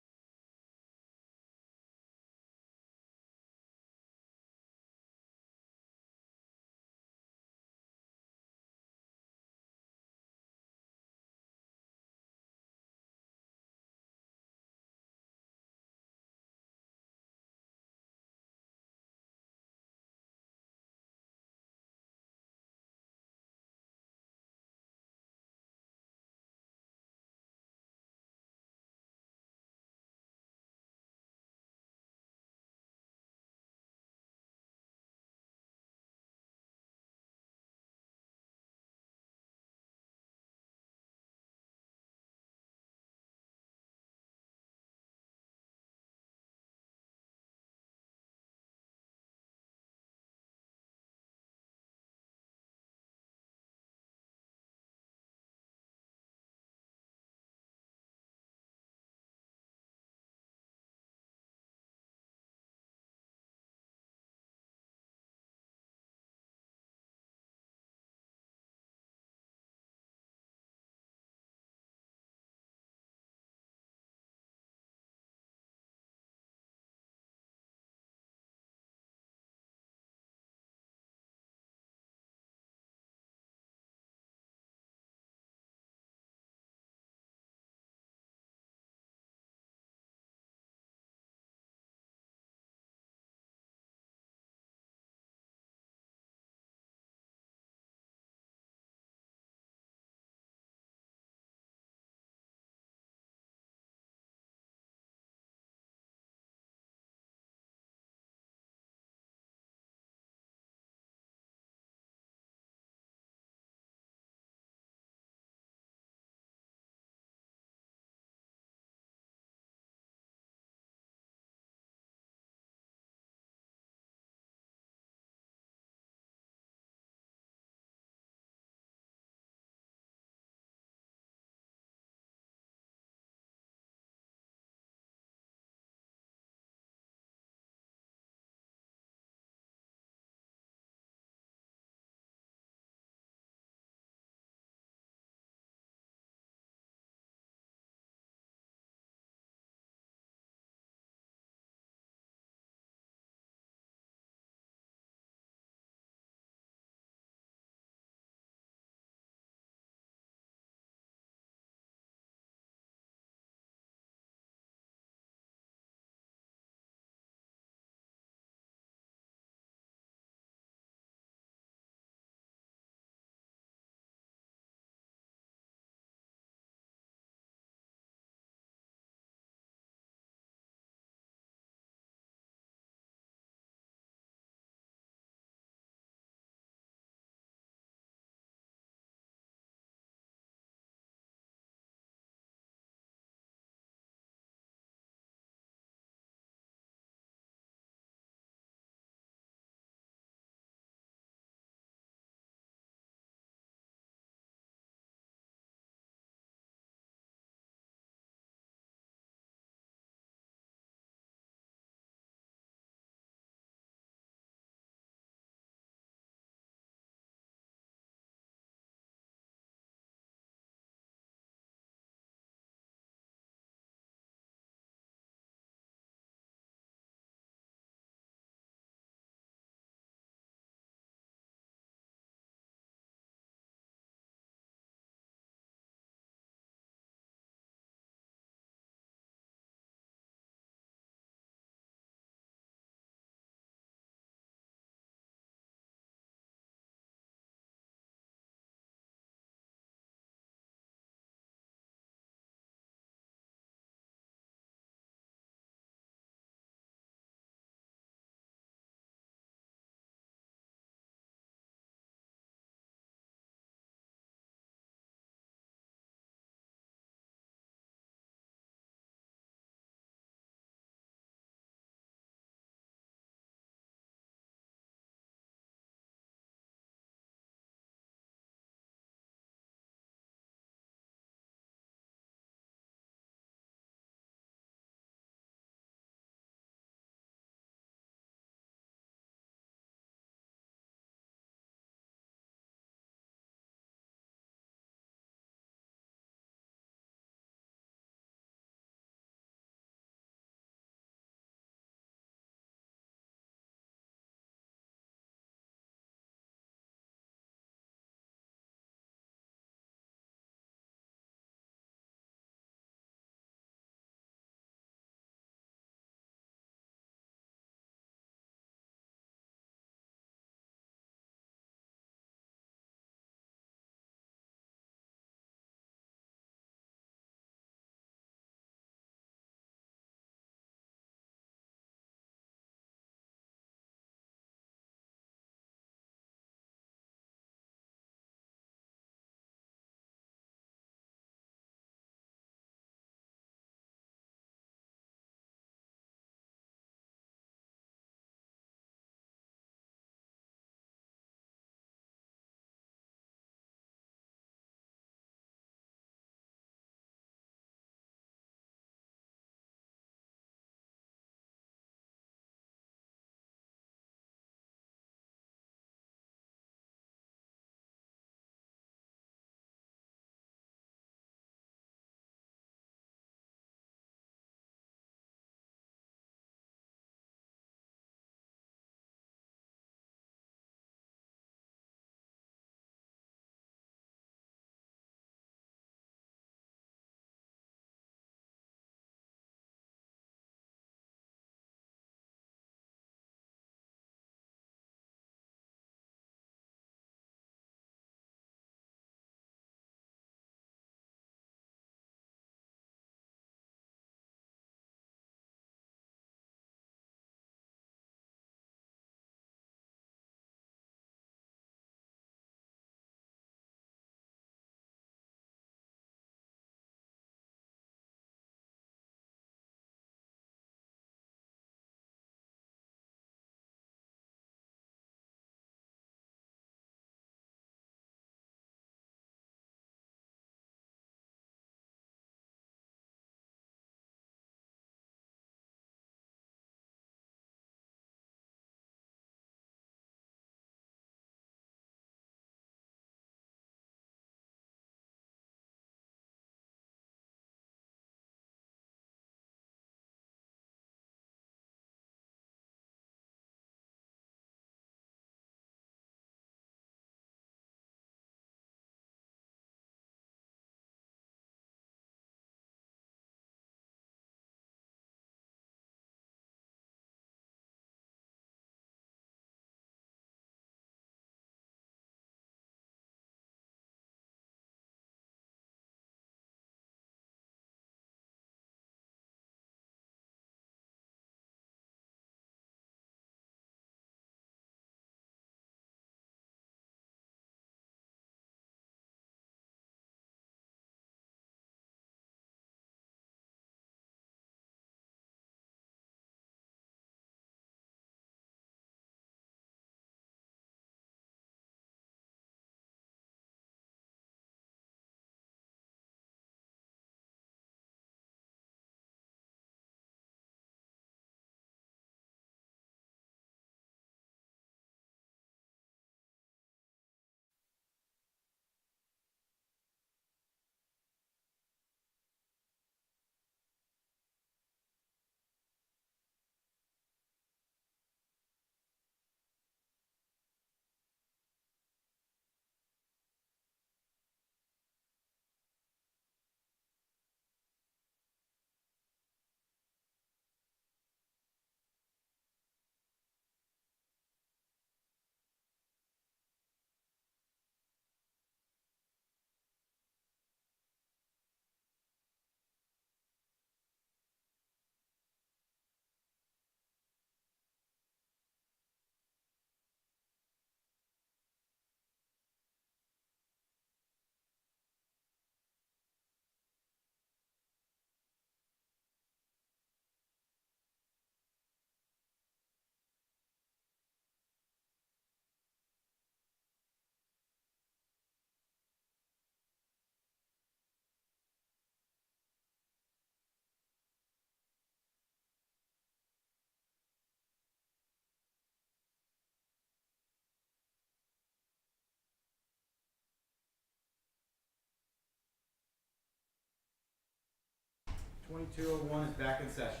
2201 is back in session.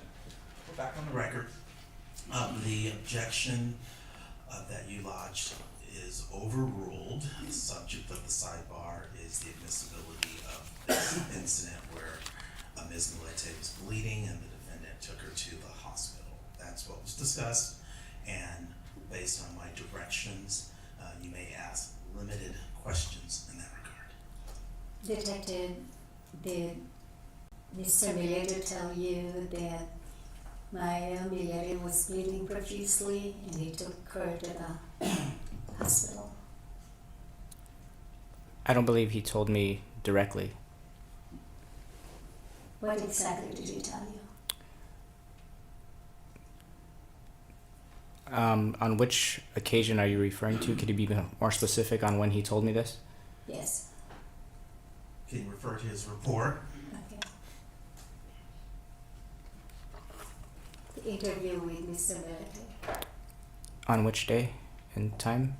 We're back on the record. The objection that you lodged is overruled. The subject of the sidebar is the admissibility of this incident where Ms. Millete was bleeding and the defendant took her to the hospital. That's what was discussed, and based on my directions, you may ask limited questions in that regard. Detective, did Mr. Millete tell you that Maya Millete was bleeding profusely and he took her to the hospital? I don't believe he told me directly. What exactly did he tell you? On which occasion are you referring to? Could you be more specific on when he told me this? Yes. Can you refer to his report? Okay. The interview with Mr. Millete. On which day and time?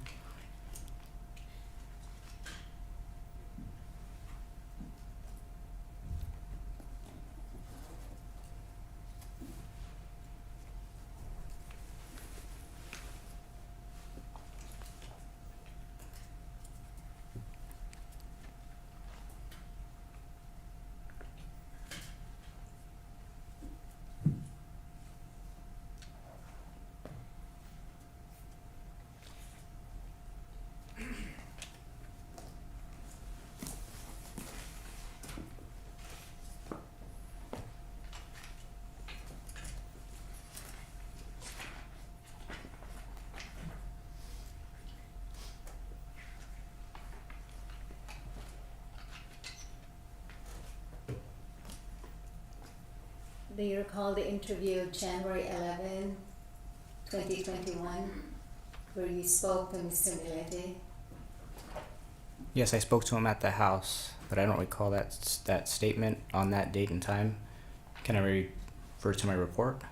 Do you recall the interview January 11, 2021, where you spoke to Mr. Millete? Yes, I spoke to him at the house, but I don't recall that statement on that date and time. Can I refer to my report?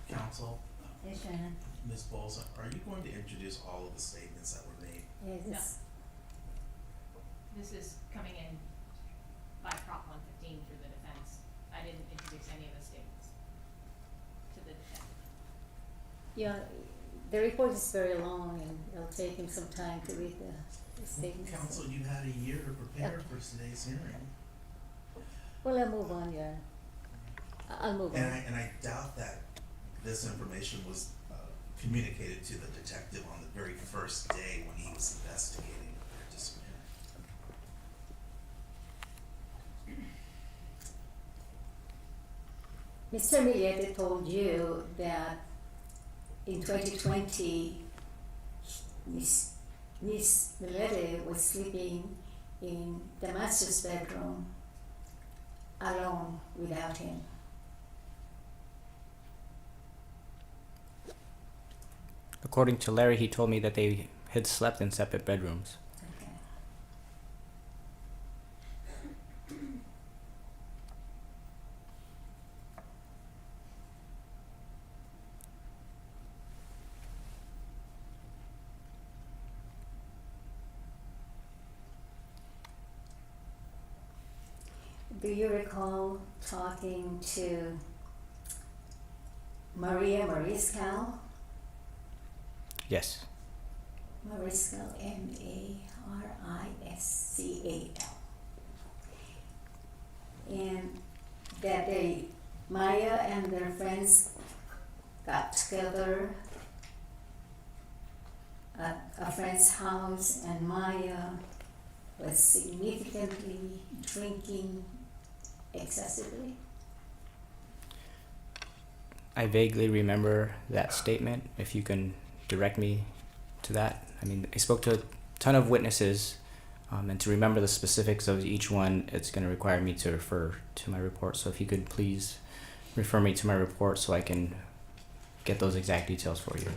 Counsel, Yes, Shannon. Ms. Bowles, are you going to introduce all of the statements that were made? Yes. This is coming in by Prop 115 through the defense. I didn't introduce any of the statements to the defense. Yeah, the report is very long and it'll take him some time to read the statements. Counsel, you had a year to prepare for today's hearing. Well, I'll move on, yeah. I'll move on. And I doubt that this information was communicated to the detective on the very first day when he was investigating your discipline. Mr. Millete told you that in 2020, Miss Millete was sleeping in the master's bedroom alone without him. According to Larry, he told me that they had slept in separate bedrooms. Okay. Do you recall talking to Maria Mariscal? Yes. Mariscal, Mariscal. And that day, Maya and their friends got together at a friend's house, and Maya was significantly drinking excessively. I vaguely remember that statement, if you can direct me to that. I mean, I spoke to a ton of witnesses, and to remember the specifics of each one, it's going to require me to refer to my report. So if you could please refer me to my report so I can get those exact details for you.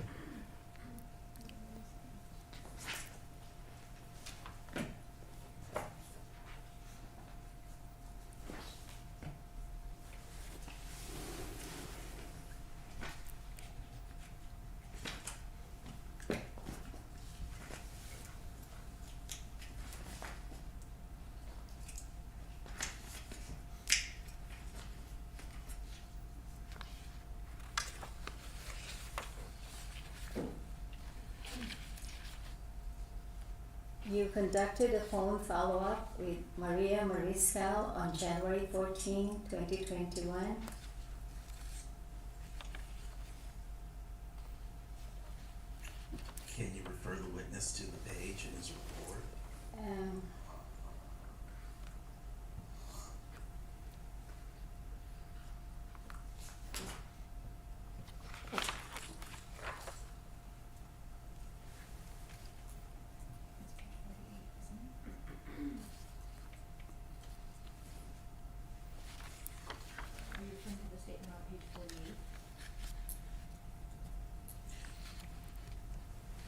You conducted a phone follow-up with Maria Mariscal on January 14, 2021. Can you refer the witness to the page in his report? Um, Are you referring to the statement on page 48?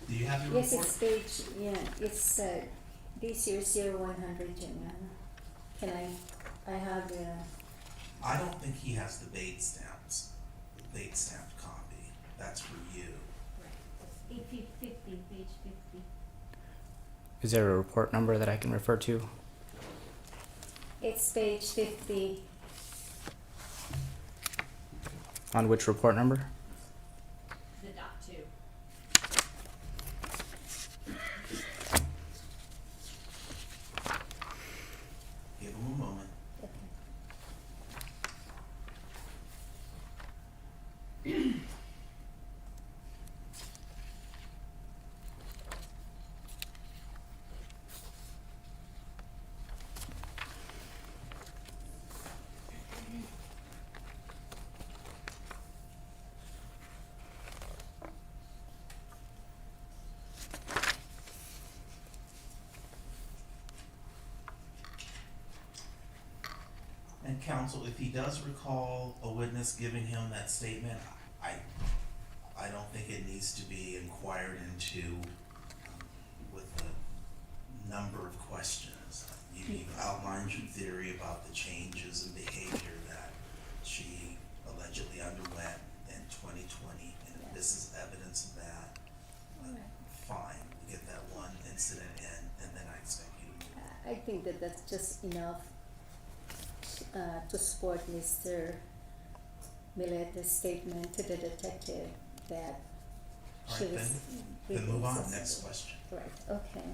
Do you have your yes, report? it's page, yeah, it's D00100, Jimena. Can I have the, I don't think he has the date stamps, the date stamped copy. That's for you. Right. It's 50, page 50. Is there a report number that I can refer to? it's page 50. On which report number? The dot two. Give him a moment. Okay. And counsel, if he does recall a witness giving him that statement, I don't think it needs to be inquired into with the number of questions. You've outlined your theory about the changes in behavior that she allegedly underwent in 2020, and if this is evidence of that, fine, we get that one incident in, and then I expect you to move on. I think that that's just enough to support Mr. Millete's statement to the detective that All she right, was. then move on, accessible. next question. Right, okay.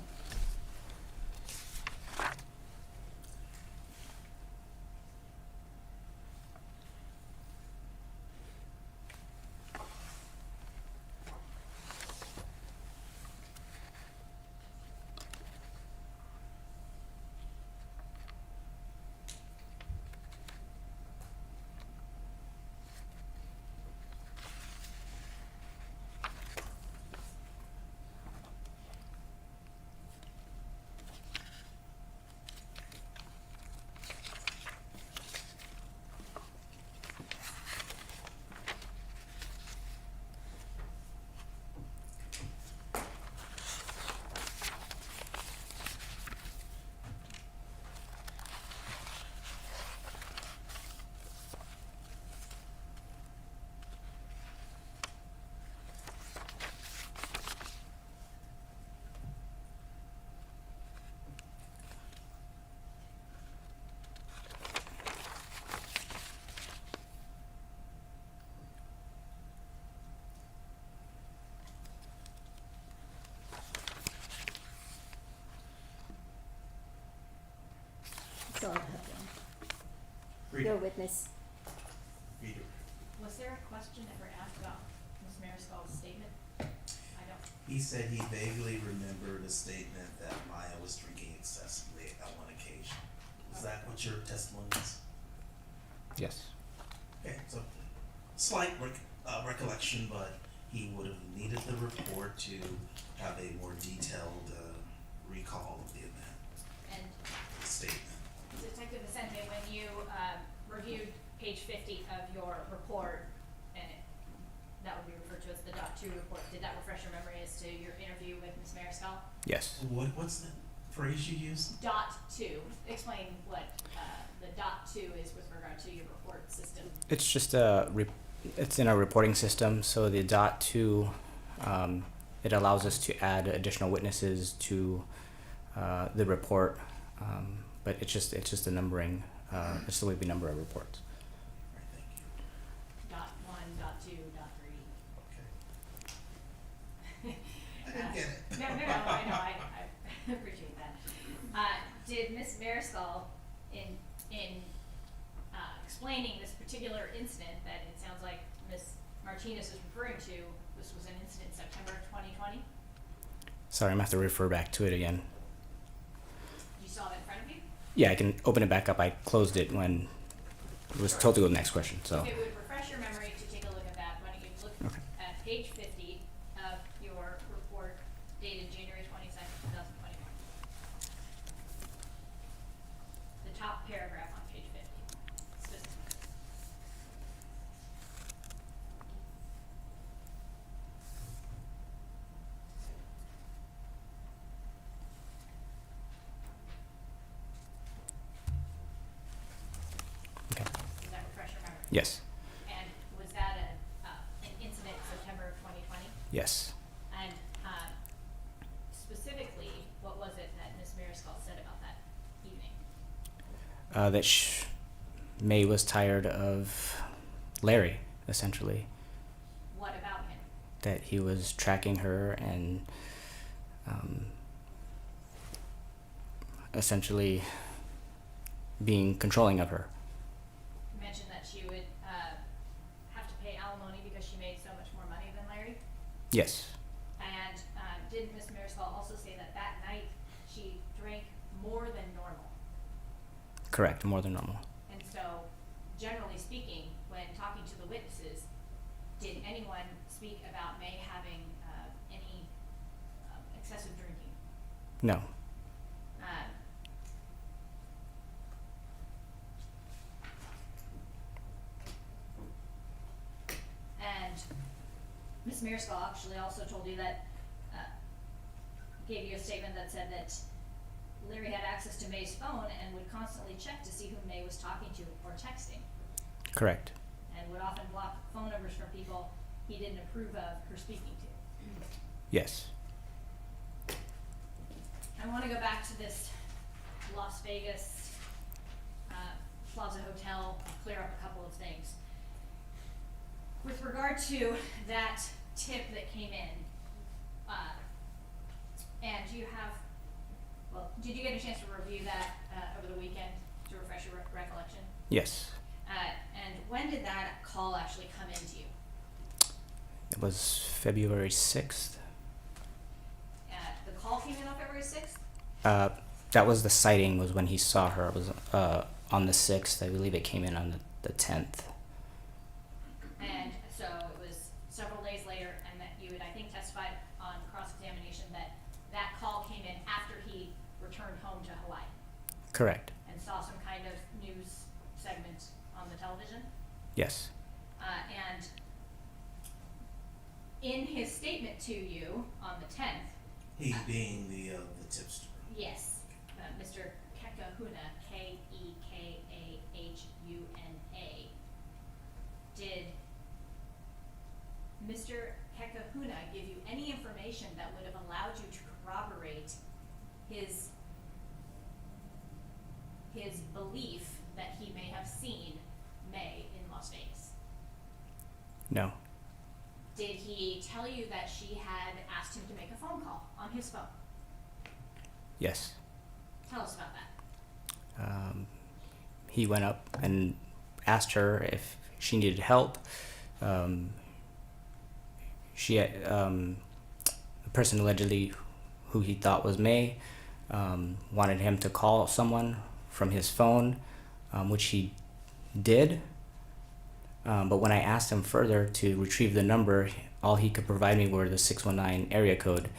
So I'll have one. Read Your it. witness. Read it. Was there a question ever asked about Ms. Mariscal's statement? I don't. He said he vaguely remembered a statement that Maya was drinking excessively at one occasion. Is that what your testimony is? Yes. Okay, so slight recollection, but he would have needed the report to have a more detailed recall of the event, And the statement. Detective Vicente, when you reviewed page 50 of your report, and that would be referred to as the dot two report, did that refresh your memory as to your interview with Ms. Mariscal? Yes. What's the phrase you used? Dot two, explain what the dot two is with regard to your report system. It's just it's in our reporting system. So the dot two, it allows us to add additional witnesses to the report, but it's just a numbering. It's the way we number our reports. All right, thank you. Dot one, dot two, dot three. Okay. I didn't get it. No, I know, I appreciate did Miss Mariscal in explaining this particular incident that it sounds like Miss Martinez is referring to, this was an incident September 2020? Sorry, I'm gonna have to refer back to it again. You saw that in front of you? Yeah, I can open it back up. I closed it when it was told to go to the next question, so. If it would refresh your memory to take a look at that, why don't you look Okay. at page 50 of your report dated January 22nd, 2021. The top paragraph on page 50, specifically. Okay. Does that refresh your memory? Yes. And was that an incident September of 2020? Yes. And specifically, what was it that Ms. Mariscal said about that evening? That May was tired of Larry, essentially. What about him? That he was tracking her and essentially being controlling of her. You mentioned that she would have to pay alimony because she made so much more money than Larry. Yes. And didn't Ms. Mariscal also say that that night she drank more than normal? Correct, more than normal. And so, generally speaking, when talking to the witnesses, did anyone speak about May having any excessive drinking? No. And Ms. Mariscal actually also told you that, gave you a statement that said that Larry had access to May's phone and would constantly check to see who May was talking to or texting, Correct. and would often block phone numbers from people he didn't approve of her speaking to. Yes. I want to go back to this Las Vegas Plaza Hotel, clear up a couple of things. With regard to that tip that came in, and you have, well, did you get a chance to review that over the weekend to refresh your recollection? Yes. And when did that call actually come into you? It was February 6th. The call came in on February 6th? That was the sighting, was when he saw her. It was on the 6th. I believe it came in on the 10th. And so it was several days later, and that you had, I think, testified on cross-examination that that call came in after he returned home to Hawaii Correct. and saw some kind of news segment on the television. Yes. And in his statement to you on the 10th, He being the tipster. yes, Mr. Kekahuna, Kekahuna, did Mr. Kekahuna give you any information that would have allowed you to corroborate his belief that he may have seen May in Las Vegas? No. Did he tell you that she had asked him to make a phone call on his phone? Yes. Tell us about that. He went up and asked her if she needed help. She had, the person allegedly who he thought was May wanted him to call someone from his phone, which he did. But when I asked him further to retrieve the number, all he could provide me were the 619 area code,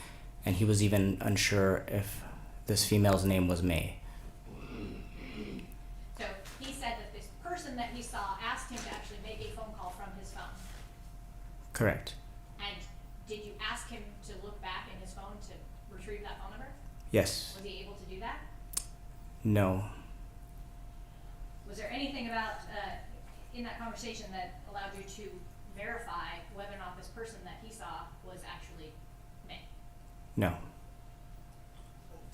and he was even unsure if this female's name was May. So he said that this person that he saw asked him to actually make a phone call from his phone. Correct. And did you ask him to look back in his phone to retrieve that phone number? Yes. Was he able to do that? No. Was there anything about, in that conversation that allowed you to verify whether or not this person that he saw was actually May? No.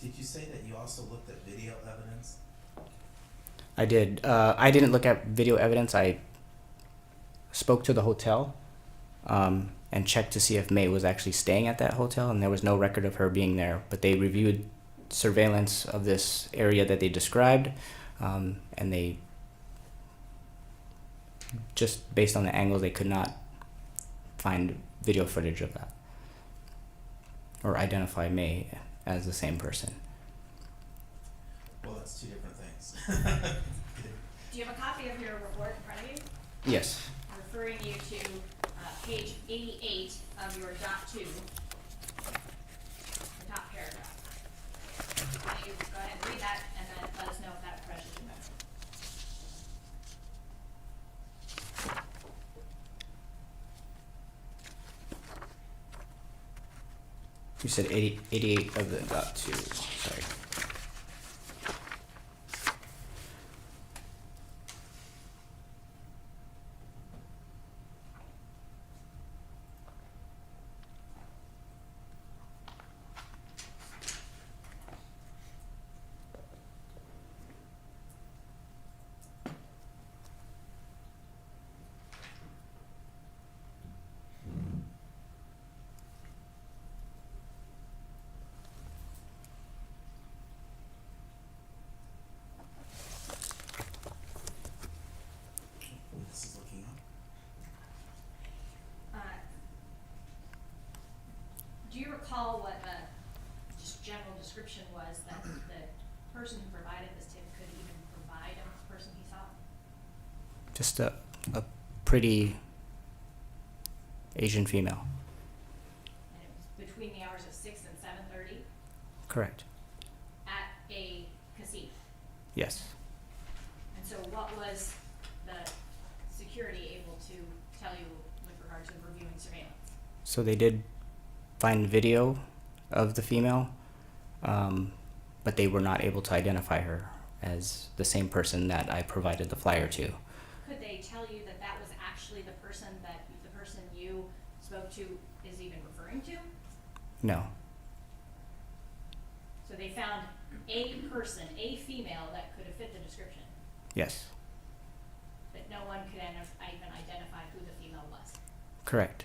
Did you say that you also looked at video evidence? I did. I didn't look at video evidence. I spoke to the hotel and checked to see if May was actually staying at that hotel, and there was no record of her being there. But they reviewed surveillance of this area that they described, and they just based on the angle, they could not find video footage of that or identify May as the same person. Well, that's two different things. Do you have a copy of your report in front of you? Yes. I'm referring you to page 88 of your dot 2, the top paragraph. Why don't you go ahead and read that, and then let us know if that refreshes your memory. You said 88 of the dot 2. Sorry. This is looking up. Do you recall what the just general description was that the person who provided this tip could even provide of the person he saw? Just a pretty Asian female. And it was between the hours of 6 and 7:30 Correct. at a casino. Yes. And so what was the security able to tell you with regard to reviewing surveillance? So they did find video of the female, but they were not able to identify her as the same person that I provided the flyer to. Could they tell you that that was actually the person you spoke to is even referring to? No. So they found a person, a female that could have fit the description, Yes. but no one could even identify who the female was. Correct.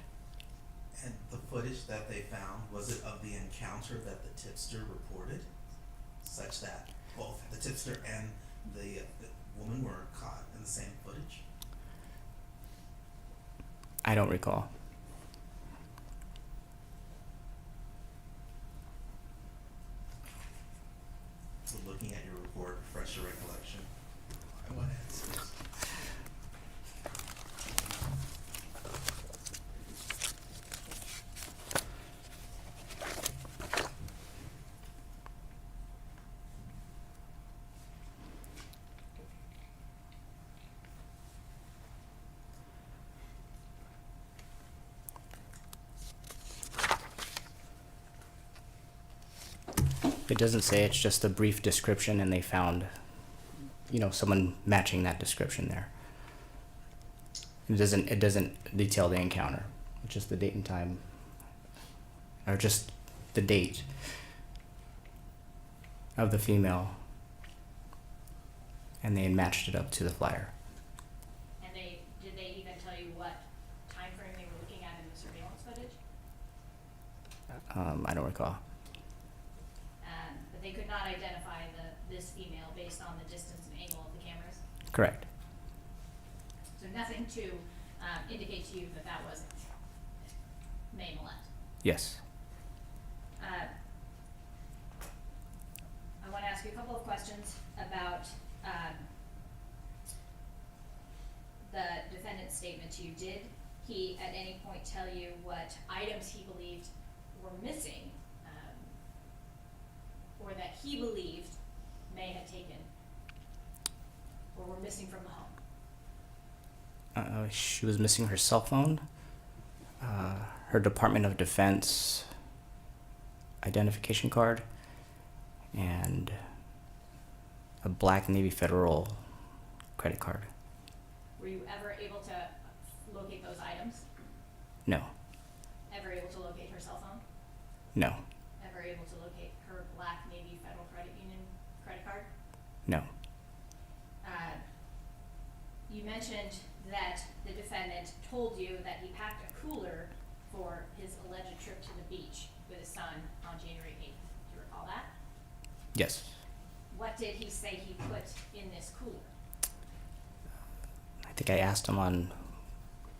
And the footage that they found, was it of the encounter that the tipster reported? Such that both the tipster and the woman were caught in the same footage? I don't recall. So looking at your report, refresh your recollection. I want answers. It doesn't say, it's just a brief description and they found, someone matching that description there. It doesn't detail the encounter, just the date and time, or just the date of the female, and they had matched it up to the flyer. And did they even tell you what time frame they were looking at in the surveillance footage? I don't recall. But they could not identify this female based on the distance and angle of the cameras? Correct. So nothing to indicate to you that that wasn't May Millete? Yes. I want to ask you a couple of questions about the defendant's statement to you. Did he at any point tell you what items he believed were missing, or that he believed May had taken, or were missing from the home? She was missing her cell phone, her Department of Defense identification card, and a black Navy Federal credit card. Were you ever able to locate those items? No. Ever able to locate her cell phone? No. Ever able to locate her black Navy Federal Credit Union credit card? No. You mentioned that the defendant told you that he packed a cooler for his alleged trip to the beach with his son on January 8th. Do you recall that? Yes. What did he say he put in this cooler? I think I asked him on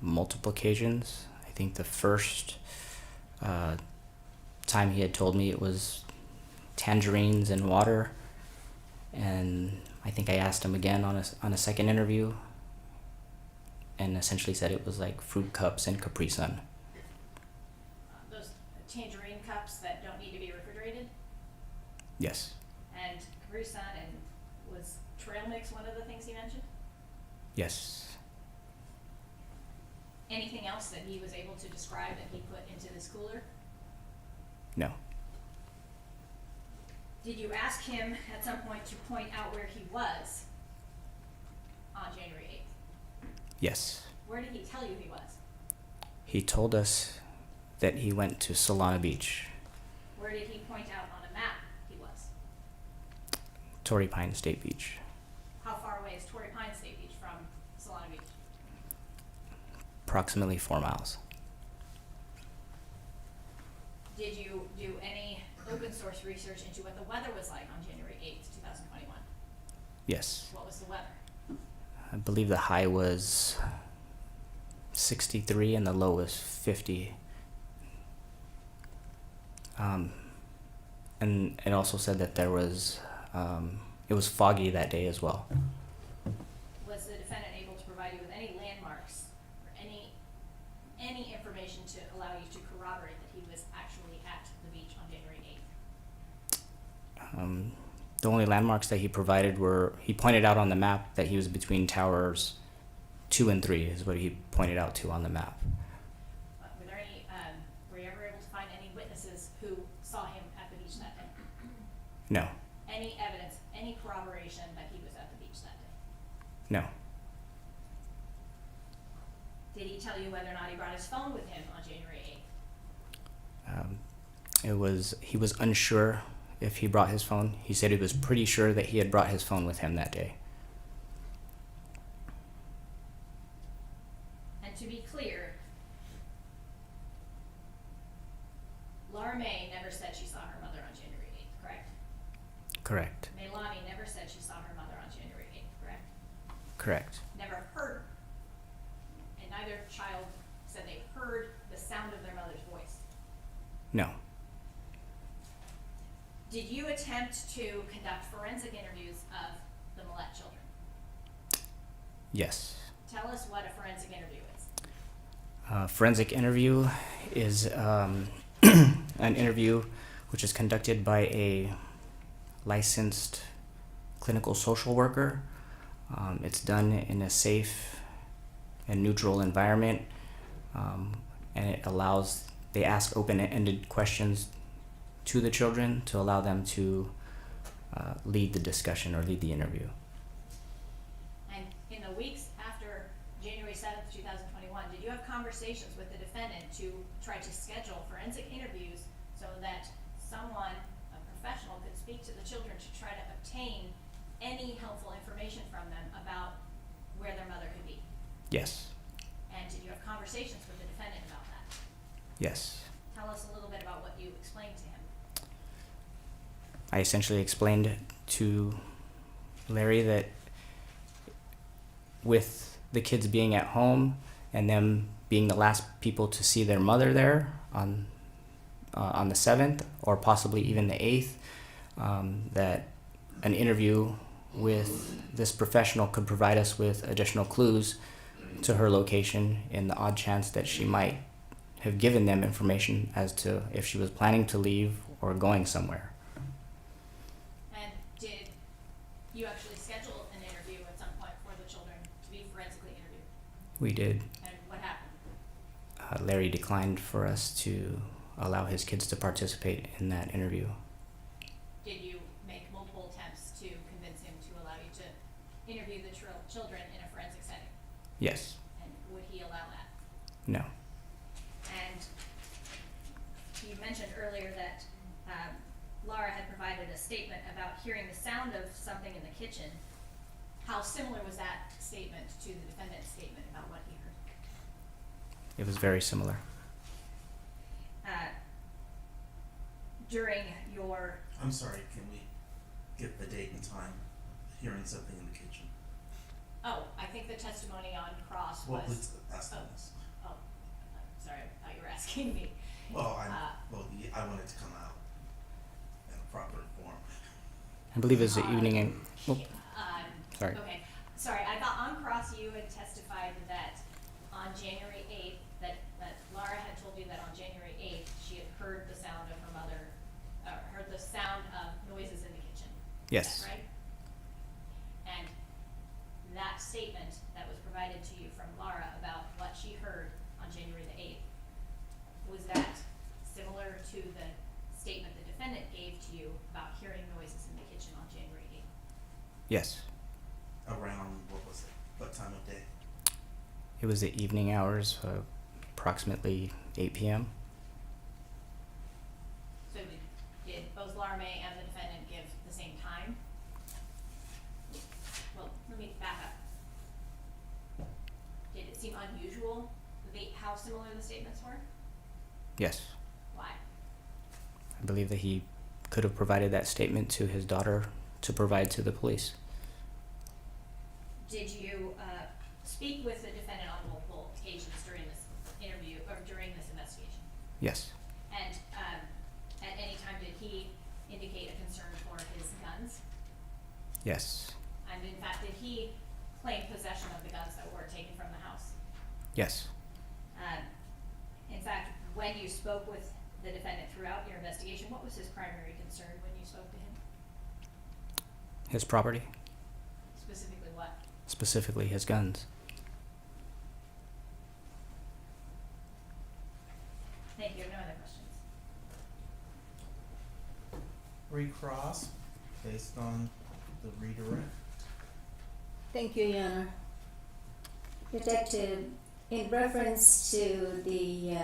multiple occasions. I think the first time he had told me it was tangerines and water, and I think I asked him again on a second interview, and essentially said it was like fruit cups and Capri Sun. Those tangerine cups that don't need to be refrigerated? Yes. And Capri Sun, and was trail mix one of the things he mentioned? Yes. Anything else that he was able to describe that he put into this cooler? No. Did you ask him at some point to point out where he was on January 8th? Yes. Where did he tell you he was? He told us that he went to Solana Beach, Where did he point out on a map he was? Torrey Pine State Beach. How far away is Torrey Pine State Beach from Solana Beach? Approximately 4 miles. Did you do any open source research into what the weather was like on January 8th, 2021? Yes. What was the weather? I believe the high was 63 and the low was 50. And it also said that there was, it was foggy that day as well. Was the defendant able to provide you with any landmarks or any information to allow you to corroborate that he was actually at the beach on January 8th? The only landmarks that he provided were, he pointed out on the map that he was between towers 2 and 3 is what he pointed out to on the map. Were there any, were you ever able to find any witnesses who saw him at the beach that day? No. Any evidence, any corroboration that he was at the beach that day? No. Did he tell you whether or not he brought his phone with him on January 8th? He was unsure if he brought his phone. He said he was pretty sure that he had brought his phone with him that day. And to be clear, Laura May never said she saw her mother on January 8th, correct? Correct. Meilani never said she saw her mother on January 8th, correct? Correct. Never heard her. And neither child said they heard the sound of their mother's voice. No. Did you attempt to conduct forensic interviews of the Millete children? Yes. Tell us what a forensic interview is. Forensic interview is an interview which is conducted by a licensed clinical social worker. It's done in a safe and neutral environment, and it allows, they ask open-ended questions to the children to allow them to lead the discussion or lead the interview. And in the weeks after January 7th, 2021, did you have conversations with the defendant to try to schedule forensic interviews so that someone, a professional, could speak to the children to try to obtain any helpful information from them about where their mother could be? Yes. And did you have conversations with the defendant about that? Yes. Tell us a little bit about what you explained to him. I essentially explained to Larry that with the kids being at home and them being the last people to see their mother there on the 7th or possibly even the 8th, that an interview with this professional could provide us with additional clues to her location in the odd chance that she might have given them information as to if she was planning to leave or going somewhere. And did you actually schedule an interview at some point for the children to be forensically interviewed? We did. And what happened? Larry declined for us to allow his kids to participate in that interview. Did you make multiple attempts to convince him to allow you to interview the children in a forensic setting? Yes. And would he allow that? No. And you mentioned earlier that Laura had provided a statement about hearing the sound of something in the kitchen. How similar was that statement to the defendant's statement about what he heard? It was very similar. During your, I'm sorry, can we get the date and time, hearing something in the kitchen. Oh, I think the testimony on cross Well, was, let's ask them this. oh, sorry, I thought you were asking me. Well, Uh, I want it to come out in a proper form. I believe it's the evening and, oh, sorry. Okay, sorry, I thought on cross you had testified that on January eighth, that Laura had told you that on January eighth, she had heard the sound of her mother, heard the sound of noises in the kitchen. Yes. Is that right? And that statement that was provided to you from Laura about what she heard on January the eighth, was that similar to the statement the defendant gave to you about hearing noises in the kitchen on January eighth? Yes. Around, what was it? What time of day? It was the evening hours, approximately 8 p.m. So did both Laura May and the defendant give the same time? Well, let me back up. Did it seem unusual, how similar the statements were? Yes. Why? I believe that he could have provided that statement to his daughter to provide to the police. Did you, speak with the defendant on multiple occasions during this interview, or during this investigation? Yes. And, at any time did he indicate a concern for his guns? Yes. And in fact, did he claim possession of the guns that were taken from the house? Yes. In fact, when you spoke with the defendant throughout your investigation, what was his primary concern when you spoke to him? His property, Specifically what? specifically his guns. Thank you, no other questions. Recross, based on the redirect. Thank you, Your Honor. Detective, in reference to the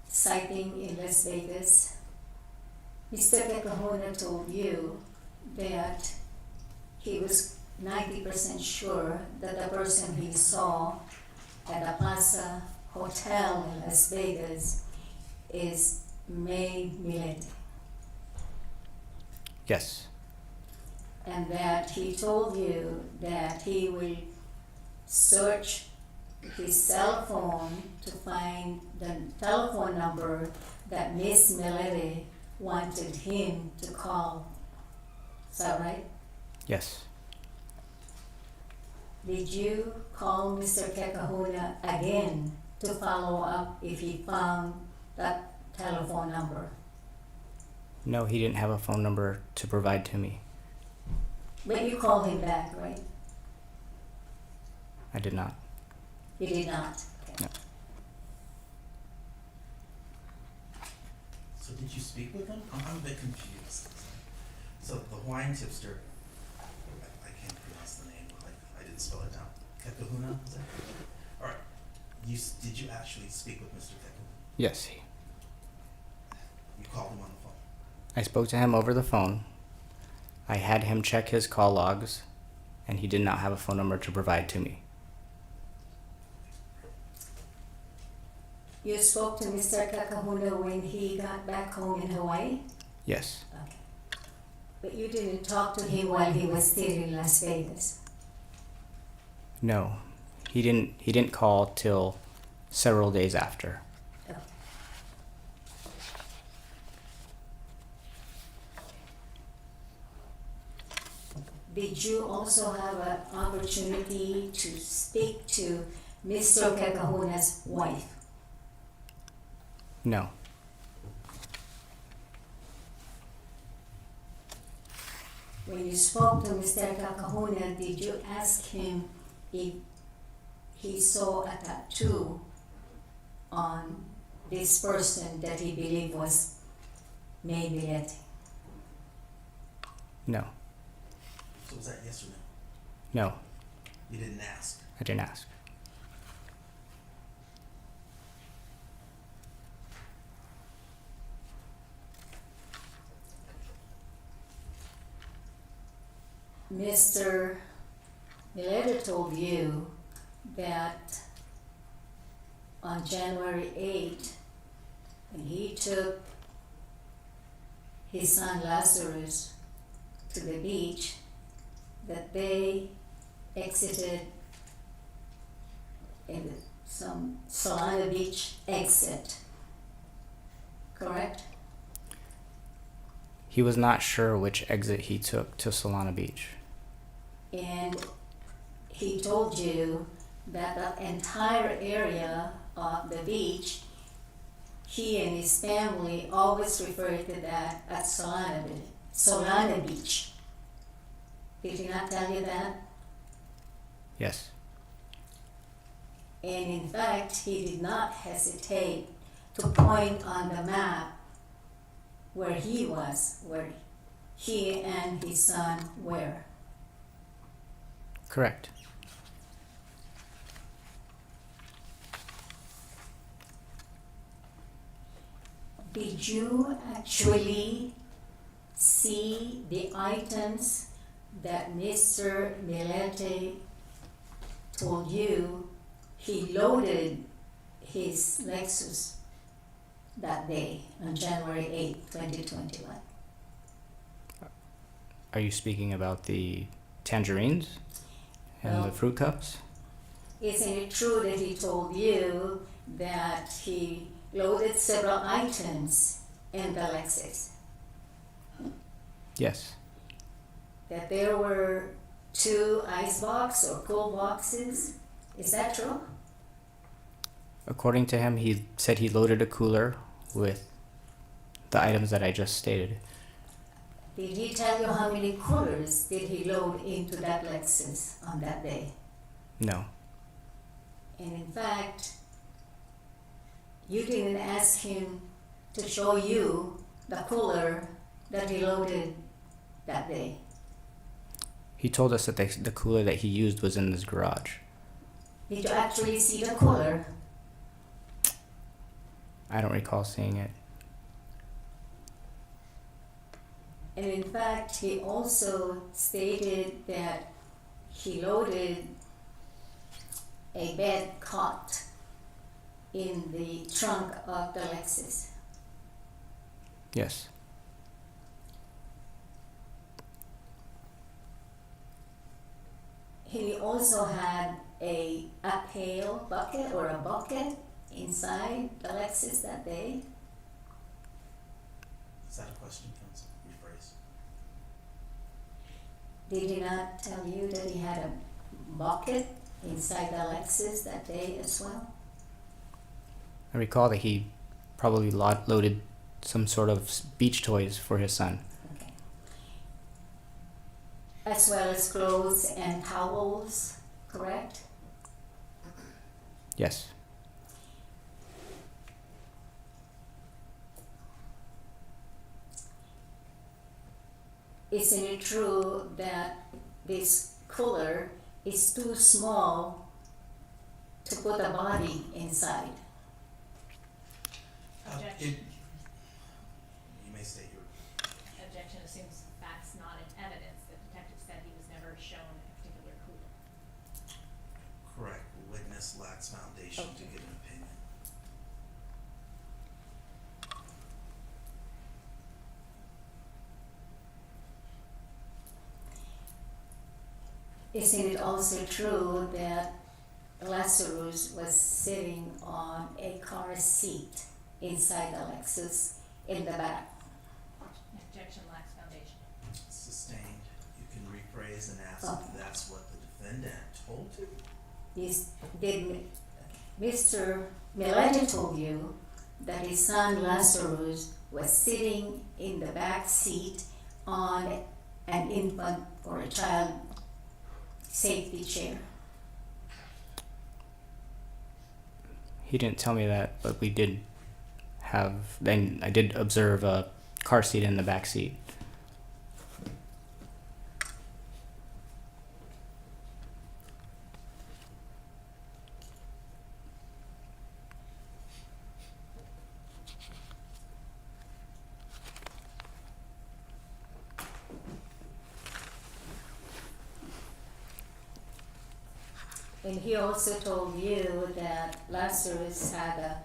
sighting in Las Vegas, Mr. Kekahona told you that he was 90% sure that the person he saw at the Plaza Hotel in Las Vegas is May Millete, Yes. and that he told you that he will search his cell phone to find the telephone number that Miss Millete wanted him to call. Is that right? Yes. Did you call Mr. Kekahuna again to follow up if he found that telephone number? No, he didn't have a phone number to provide to me. But you called him back, right? I did not. You did not. Okay. No. So did you speak with him? I'm a bit confused. So the Hawaiian tipster, I can't pronounce the name, I didn't spell it down. Kekahuna, is that? Alright, did you actually speak with Mr. Kekahuna? Yes. You called him on the phone? I spoke to him over the phone. I had him check his call logs, and he did not have a phone number to provide to me. You spoke to Mr. Kekahuna when he got back home in Hawaii? Yes. Okay. But you didn't talk to him while he was still in Las Vegas? No. He didn't call till several days after. Okay. Did you also have an opportunity to speak to Mr. Kekahuna's wife? No. When you spoke to Mr. Kekahuna, did you ask him if he saw a tattoo on this person that he believed was May Millete? No. So was that yes or no? No. You didn't ask? I didn't ask. Mr. Millete told you that on January 8th, when he took his son Lazarus to the beach, that they exited in some Solana Beach exit, correct? He was not sure which exit he took to Solana Beach. And he told you that the entire area of the beach, he and his family always referred to that as Solana Beach. Did he not tell you that? Yes. And in fact, he did not hesitate to point on the map where he was, where he and his son were. Correct. Did you actually see the items that Mr. Millete told you he loaded his Lexus that day on January 8, 2021? Are you speaking about the tangerines and No. the fruit cups? Isn't it true that he told you that he loaded several items in the Lexus? Yes. That there were 2 ice box or cool boxes? Is that true? According to him, he said he loaded a cooler with the items that I just stated. Did he tell you how many coolers did he load into that Lexus on that day? No. And in fact, you didn't ask him to show you the cooler that he loaded that day. He told us that the cooler that he used was in his garage. Did you actually see the cooler? I don't recall seeing it. And in fact, he also stated that he loaded a bed cot in the trunk of the Lexus. Yes. He also had a pail bucket or a bucket inside the Lexus that day. Is that a question, Council? Rephrase. Did he not tell you that he had a bucket inside the Lexus that day as well? I recall that he probably loaded some sort of beach toys for his son. Okay. As well as clothes and towels, correct? Yes. Isn't it true that this cooler is too small to put a body inside? Objection. You may state your, Objection assumes facts not in evidence. The detective said he was never shown a particular cooler. correct, witness lacks foundation to Okay. give an opinion. Isn't it also true that Lazarus was sitting on a car seat inside the Lexus in the back? Objection lacks foundation. Sustained, you can rephrase and ask Okay. if that's what the defendant told you. Did Mr. Millete told you that his son Lazarus was sitting in the back seat on an infant or a child safety chair? He didn't tell me that, but we did have, then I did observe a car seat in the back seat. And he also told you that Lazarus had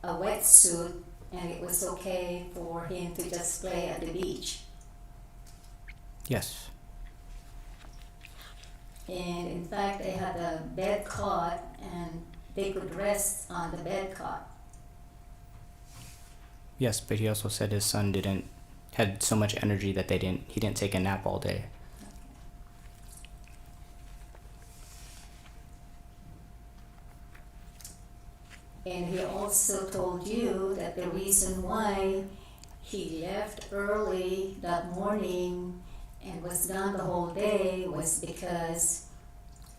a wetsuit and it was okay for him to just play at the beach. Yes. And in fact, they had a bed cot and they could rest on the bed cot. Yes, but he also said his son had so much energy that he didn't take a nap all day. And he also told you that the reason why he left early that morning and was gone the whole day was because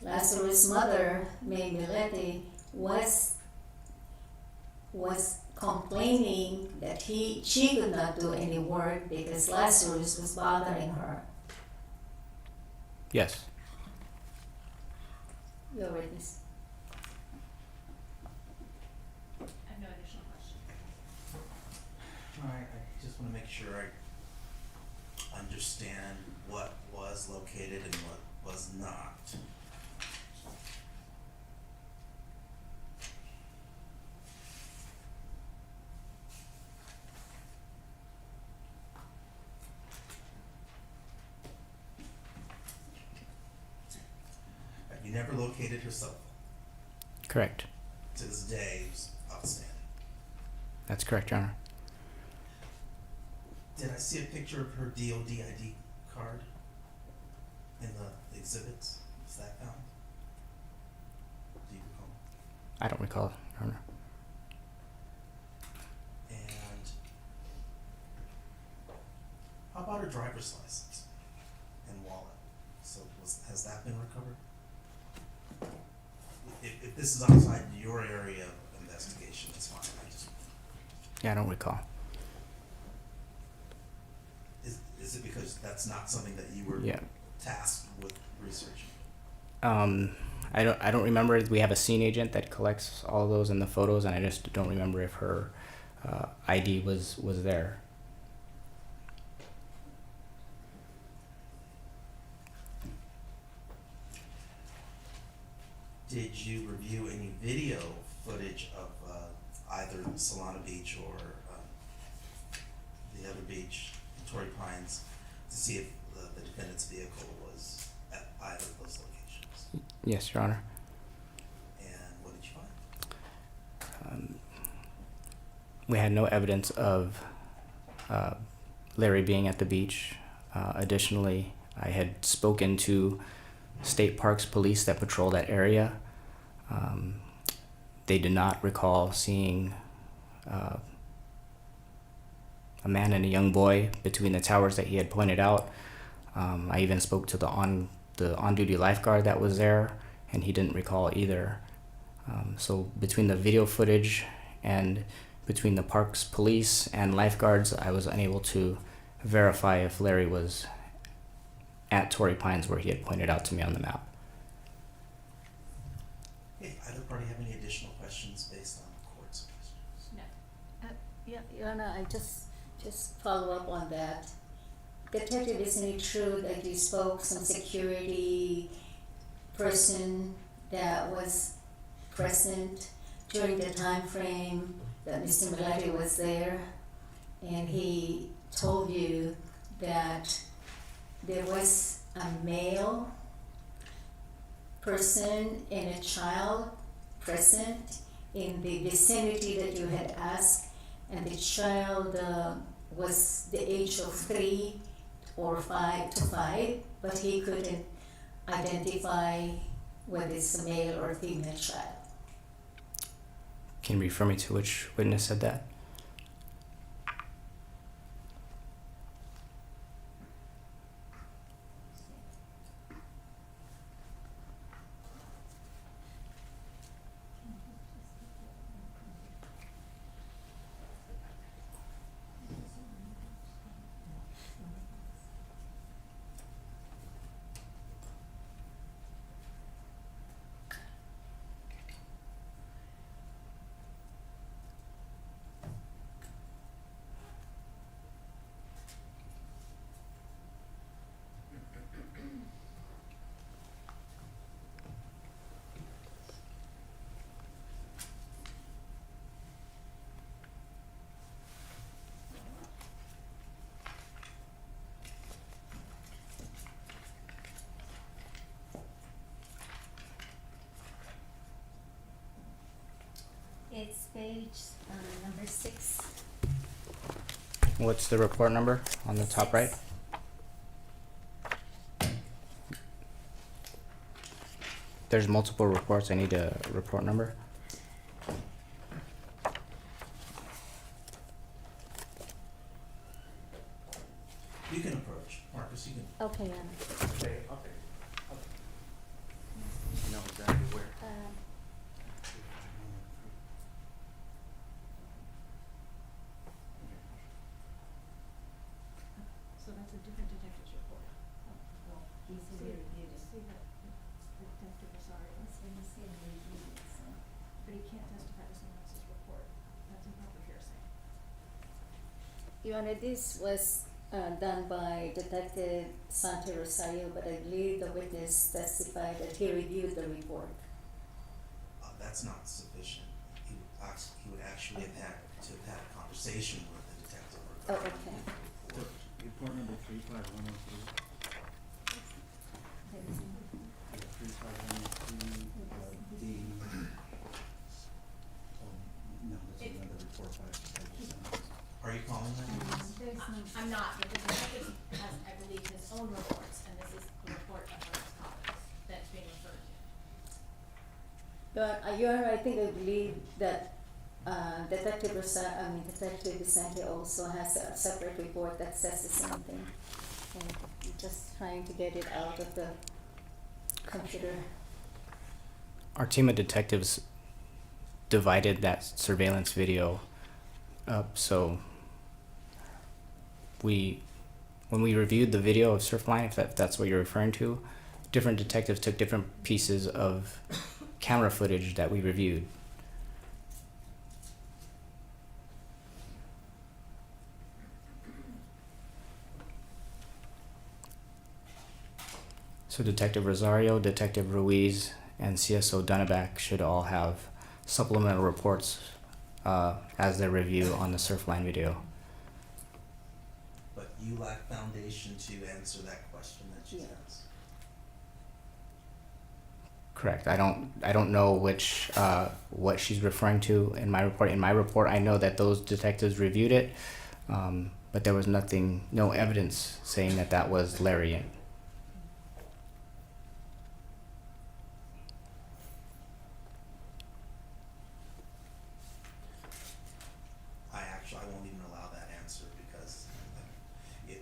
Lazarus' mother, May Millete, was complaining that she could not do any work because Lazarus was bothering her. Yes. Your witness. I have no additional questions. Alright, I just wanna make sure I understand what was located and what was not. You never located her cell phone. Correct. To this day, it's outstanding. That's correct, Your Honor. Did I see a picture of her DOD ID card in the exhibits? Was that found? Do you recall? I don't recall, Your Honor. And how about her driver's license and wallet? So has that been recovered? If this is outside your area of investigation, it's fine. Yeah, I don't recall. Is it because that's not something that you were Yeah. tasked with researching? I don't remember. We have a scene agent that collects all of those in the photos, and I just don't remember if her ID was there. Did you review any video footage of either Solana Beach or the other beach in Torrey Pines to see if the defendant's vehicle was at either of those locations? Yes, Your Honor. And what did you find? We had no evidence of Larry being at the beach. Additionally, I had spoken to State Parks Police that patrol that area. They did not recall seeing a man and a young boy between the towers that he had pointed out. I even spoke to the on-duty lifeguard that was there, and he didn't recall either. So between the video footage and between the Parks Police and lifeguards, I was unable to verify if Larry was at Torrey Pines where he had pointed out to me on the map. Okay, either party have any additional questions based on the court's questions? No. Yeah, Your Honor, I just follow up on that. Detective, isn't it true that you spoke some security person that was present during the time frame that Mr. Millete was there, and he told you that there was a male person and a child present in the vicinity that you had asked, and the child was the age of 3 or 5, but he couldn't identify whether it's a male or female child. Can you refer me to which witness said that? 6. What's the report number on the top right? There's multiple reports. I need a report number. You can approach, Marcus, you can. Okay, Okay, okay. You know exactly where. So that's a different detective's report. well, he's See, here reviewed it. see that Detective Rosario, Let me see if he reviewed it, so. but he can't testify to someone else's report. That's improper hearsay. Your Honor, this was done by Detective Sante Rosario, but I believe the witness testified that he reviewed the report. That's not sufficient. He would actually have had to have had a conversation with the detective Oh, regarding okay. the report. Report number 35103. 35103, D. Oh, no, this is another report by Detective Sanders. Are you calling that? I'm not, but the detective has, I believe, his own reports, and this is the report of those colleagues that's being referred to. Your Honor, I think I believe that Detective Vicente also has a separate report that says the same thing. And I'm just trying to get it out of the computer. Our team of detectives divided that surveillance video up, so when we reviewed the video of Surfline, if that's what you're referring to, different detectives took different pieces of camera footage that we reviewed. So Detective Rosario, Detective Ruiz, and CSO Dunneback should all have supplemental reports as their review on the Surfline video. But you lack foundation to answer that question that she Yeah. asked. Correct. I don't know which what she's referring to in my report. In my report, I know that those detectives reviewed it, but there was no evidence saying that that was Larry. I won't even allow that answer because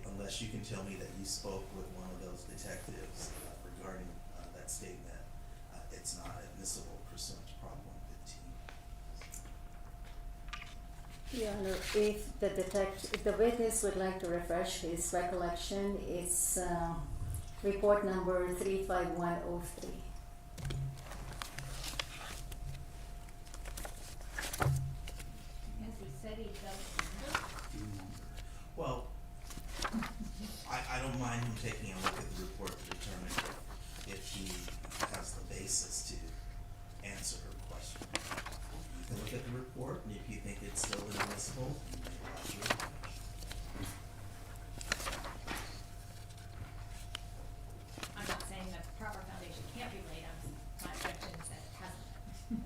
unless you can tell me that you spoke with one of those detectives regarding that statement, it's not admissible pursuant to Prop 115. Your Honor, if the witness would like to refresh his recollection, it's report number 35103. As he said, he doesn't remember. D number. Well, I don't mind him taking a look at the report to determine if he has the basis to answer her question. You can look at the report, and if you think it's still admissible, you may lodge your objection. I'm not saying that proper foundation can't be laid, my objection is that it hasn't been.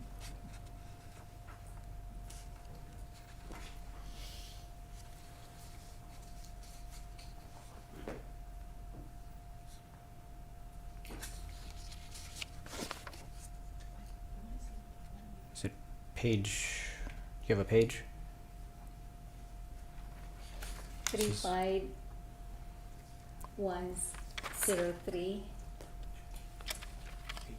Is it page? Do you have a page? 35103. Page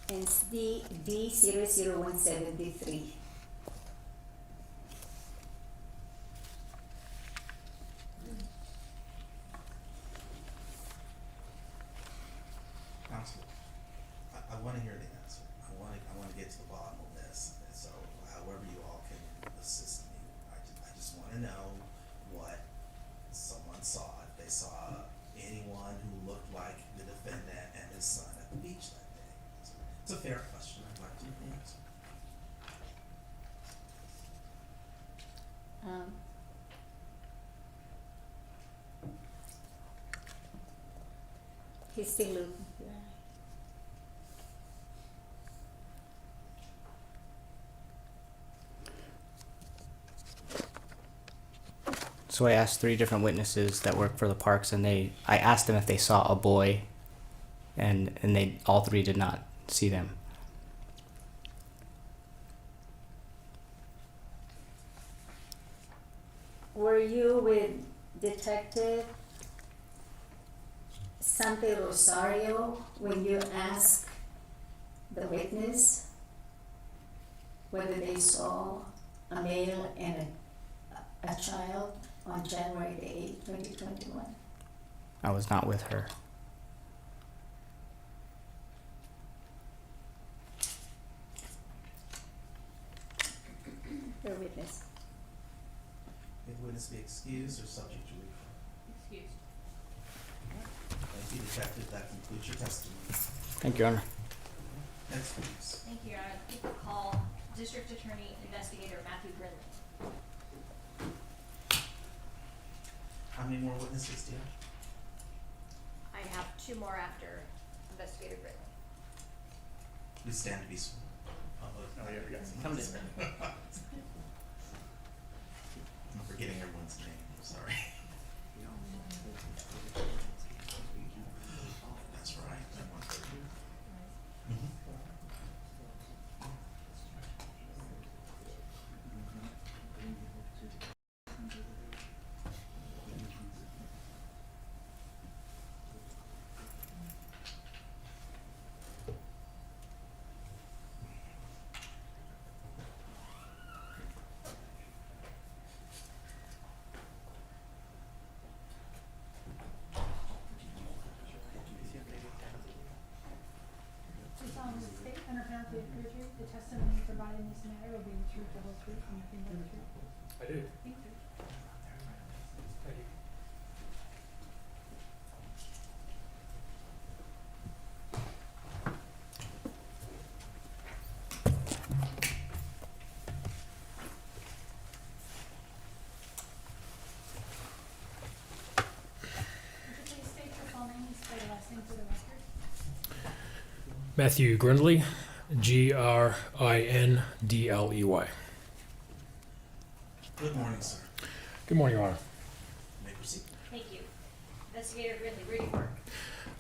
22. And it's D00173. Counsel, I wanna hear the answer. I wanna get to the bottom of this, and so however you all can assist me. I just wanna know what someone saw, if they saw anyone who looked like the defendant and his son at the beach that day. It's a fair question, I'd like to hear the answer. He's still looking. So I asked 3 different witnesses that work for the parks, and I asked them if they saw a boy, and they all 3 did not see them. Were you with Detective Sante Rosario when you asked the witness whether they saw a male and a child on January the 8th, 2021? I was not with her. Your witness. May the witness be excused or subject to recall? Excused. Thank you, Detective. That concludes your testimony. Thank you, Your Honor. Next, please. Thank you, Your Honor. People call District Attorney Investigator Matthew Gridley. How many more witnesses do you have? I have 2 more after Investigator Gridley. Please stand to be sworn. Oh, yeah, we got some. Come this way. I'm forgetting everyone's name, I'm sorry. That's right. That one. Mhm. Do solemnly state under penalty of perjury, the testimony provided in this matter will be the truth, the whole truth, and nothing but the truth. I do. Thank you. Thank you. Would you please state your full name and spell your last name for the record? Matthew Grindley, Grindley. Good morning, sir. Good morning, Your Honor. You may proceed. Thank you. Investigator Gridley, where do you work?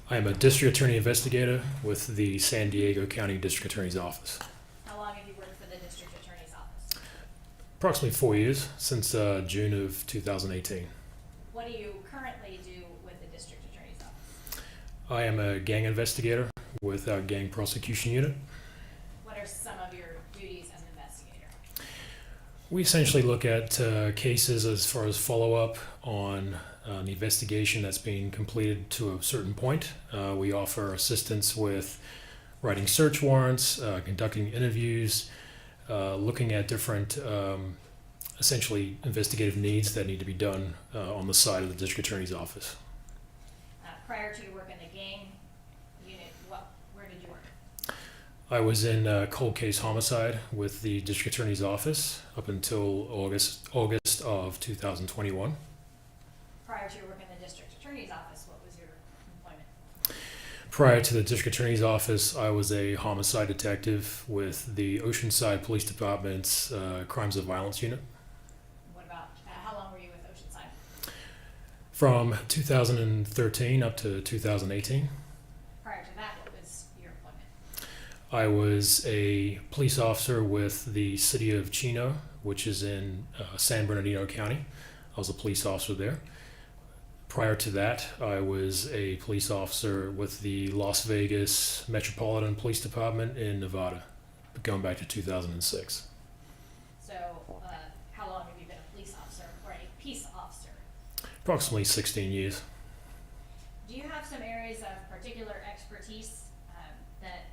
I am a district attorney investigator with the San Diego County District Attorney's Office. How long have you worked for the District Attorney's Office? Approximately 4 years, since June of 2018. What do you currently do with the District Attorney's Office? I am a gang investigator with our gang prosecution unit. What are some of your duties as an investigator? We essentially look at cases as far as follow-up on the investigation that's being completed to a certain point. We offer assistance with writing search warrants, conducting interviews, looking at different essentially investigative needs that need to be done on the side of the district attorney's office. Prior to your work in the gang unit, where did you work? I was in cold case homicide with the district attorney's office up until August of 2021. Prior to your work in the District Attorney's Office, what was your employment? Prior to the district attorney's office, I was a homicide detective with the Oceanside Police Department's Crimes of Violence Unit. What about, how long were you with Oceanside? From 2013 up to 2018. Prior to that, what was your employment? I was a police officer with the city of Chino, which is in San Bernardino County. I was a police officer there. Prior to that, I was a police officer with the Las Vegas Metropolitan Police Department in Nevada, going back to 2006. So, how long have you been a police officer or a peace officer? Approximately 16 years. Do you have some areas of particular expertise that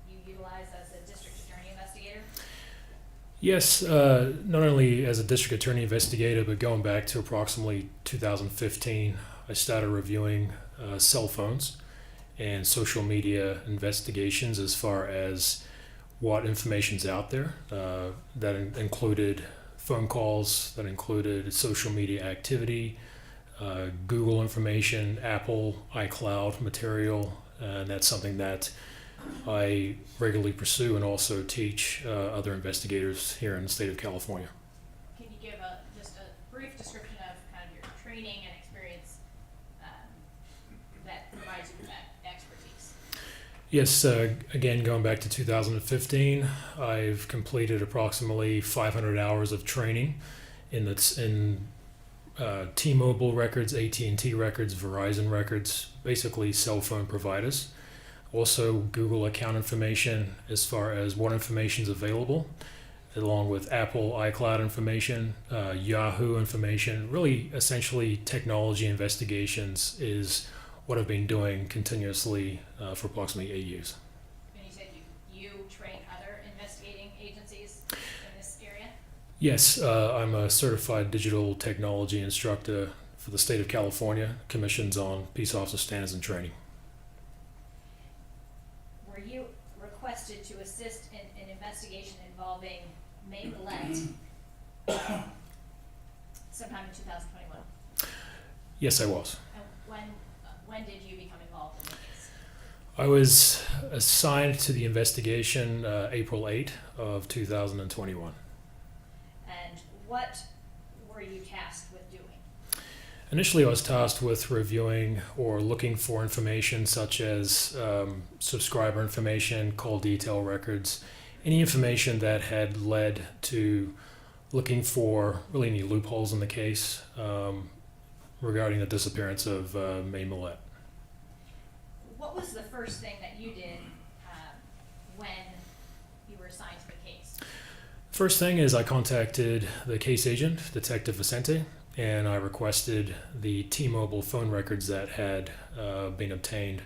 you utilize as a district attorney investigator? Yes, not only as a district attorney investigator, but going back to approximately 2015, I started reviewing cell phones and social media investigations as far as what information's out there. That included phone calls, that included social media activity, Google information, Apple, iCloud material, and that's something that I regularly pursue and also teach other investigators here in the state of California. Can you give just a brief description of kind of Yes, again, going back to 2015, I've completed approximately 500 hours of training in T-Mobile records, AT&T records, Verizon records, basically cell phone providers. Also, Google account information as far as what information is available, along with Apple iCloud information, Yahoo information. Really, essentially, technology investigations is what I've been doing continuously for approximately 8 years. And you said you train other investigating agencies in this area? Yes, I'm a certified digital technology instructor for the state of California, commissions on peace officer standards and training. Were you requested to assist in an investigation involving May Millete sometime in 2021? Yes, I was. And when did you become involved in the case? I was assigned to the investigation April 8 of 2021. And what were you tasked with doing? Initially, I was tasked with reviewing or looking for information such as subscriber information, call detail records, any information that had led to looking for really any loopholes in the case regarding the disappearance of May Millete. What was the first thing that you did when you were assigned to the case? First thing is I contacted the case agent, Detective Vicente, and I requested the T-Mobile phone records that had been obtained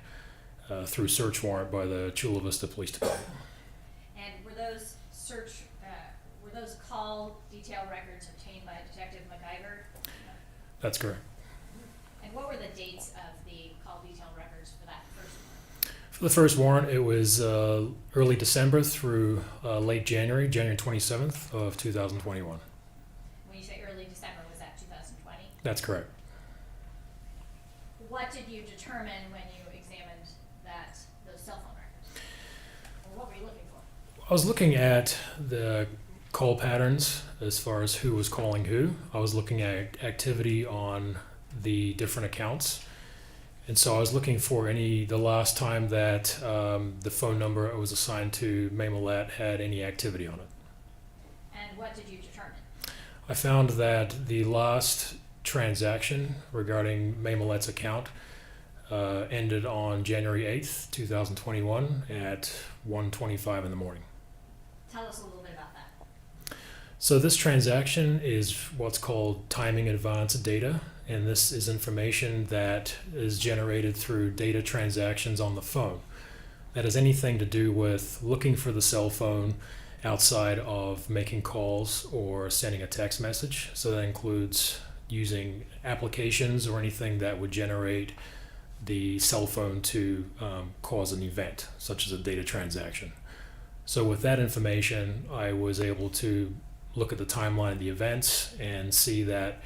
through search warrant by the Chula Vista Police Department. And were those call detail records obtained by Detective MacGyver? That's correct. And what were the dates of the call detail records for that first one? For the first warrant, it was early December through late January, January 27th of 2021. When you say early December, was that 2020? That's correct. What did you determine when you examined those cell phone records? Or what were you looking for? I was looking at the call patterns as far as who was calling who. I was looking at activity on the different accounts. And so I was looking for the last time that the phone number was assigned to May Millete had any activity on it. And what did you determine? I found that the last transaction regarding May Millete's account ended on January 8th, 2021 at 1:25 in the morning. Tell us a little bit about that. So this transaction is what's called timing advance data, and this is information that is generated through data transactions on the phone. That has anything to do with looking for the cell phone outside of making calls or sending a text message. So that includes using applications or anything that would generate the cell phone to cause an event, such as a data transaction. So with that information, I was able to look at the timeline of the events and see that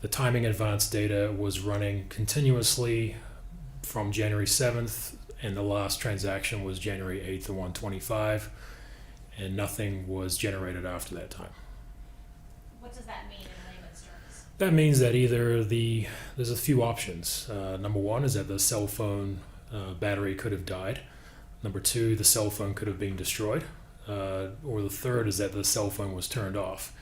the timing advance data was running continuously from January 7th, and the last transaction was January 8th at 1:25, and nothing was generated after that time. What does that mean in layman's terms? That means that either there's a few options. Number one is that the cell phone battery could have died. Number two, the cell phone could have been destroyed. Or the third is that the cell phone was turned off.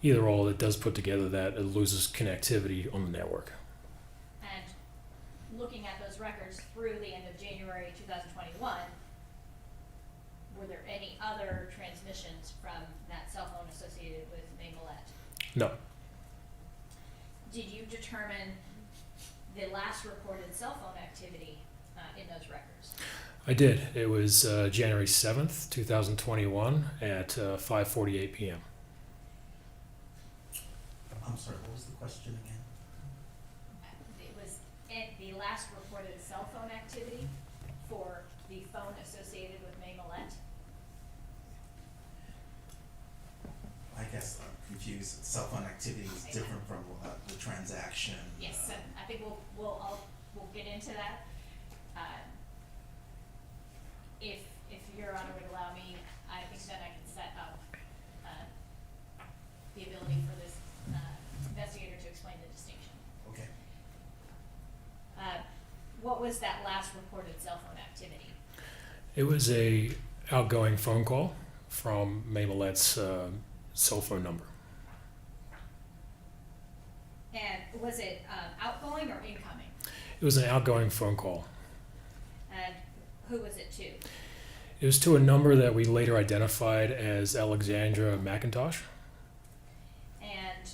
Either or, it does put together that it loses connectivity on the network. And looking at those records through the end of January 2021, were there any other transmissions from that cell phone associated with May Millete? No. Did you determine the last reported cell phone activity in those records? I did. It was January 7th, 2021 at 5:48 p.m. I'm sorry, what was the question again? It was the last reported cell phone activity for the phone associated with May Millete. I guess I'm confused. Cell phone activity is different from the transaction. Yes, and I think we'll get into that. If Your Honor would allow me, I think then I can set up the ability for this investigator to explain the distinction. Okay. What was that last reported cell phone activity? It was a outgoing phone call from May Millete's cell phone number. And was it outgoing or incoming? It was an outgoing phone call. And who was it to? It was to a number that we later identified as Alexandra McIntosh. And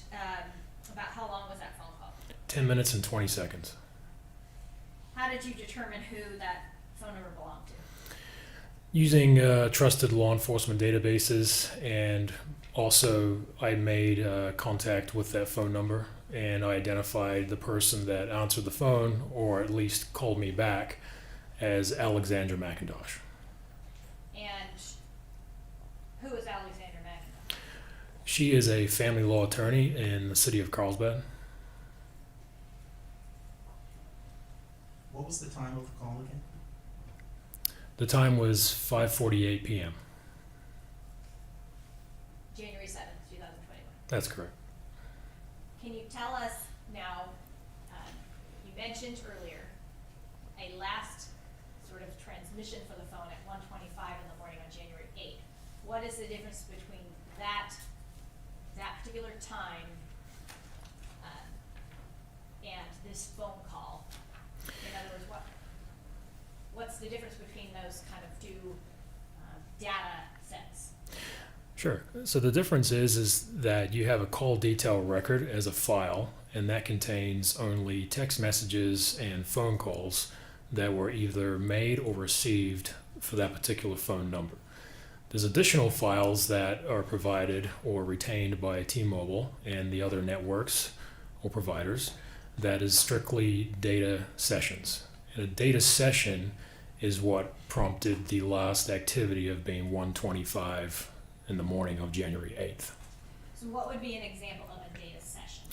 about how long was that phone call? 10 minutes and 20 seconds. How did you determine who that phone number belonged to? Using trusted law enforcement databases, and also I made contact with that phone number, and I identified the person that answered the phone, or at least called me back, as Alexandra McIntosh. And who is Alexandra McIntosh? She is a family law attorney in the city of Carlsbad. What was the time of the call again? The time was 5:48 p.m. January 7th, 2021. That's correct. Can you tell us now, you mentioned earlier a last sort of transmission for the phone at 1:25 in the morning on January 8th. What is the difference between that particular time and this phone call? In other words, what's the difference between those kind of two data sets? Sure. So the difference is that you have a call detail record as a file, and that contains only text messages and phone calls that were either made or received for that particular phone number. There's additional files that are provided or retained by T-Mobile and the other networks or providers that is strictly data sessions. And a data session is what prompted the last activity of being 1:25 in the morning of January 8th. So what would be an example of a data session?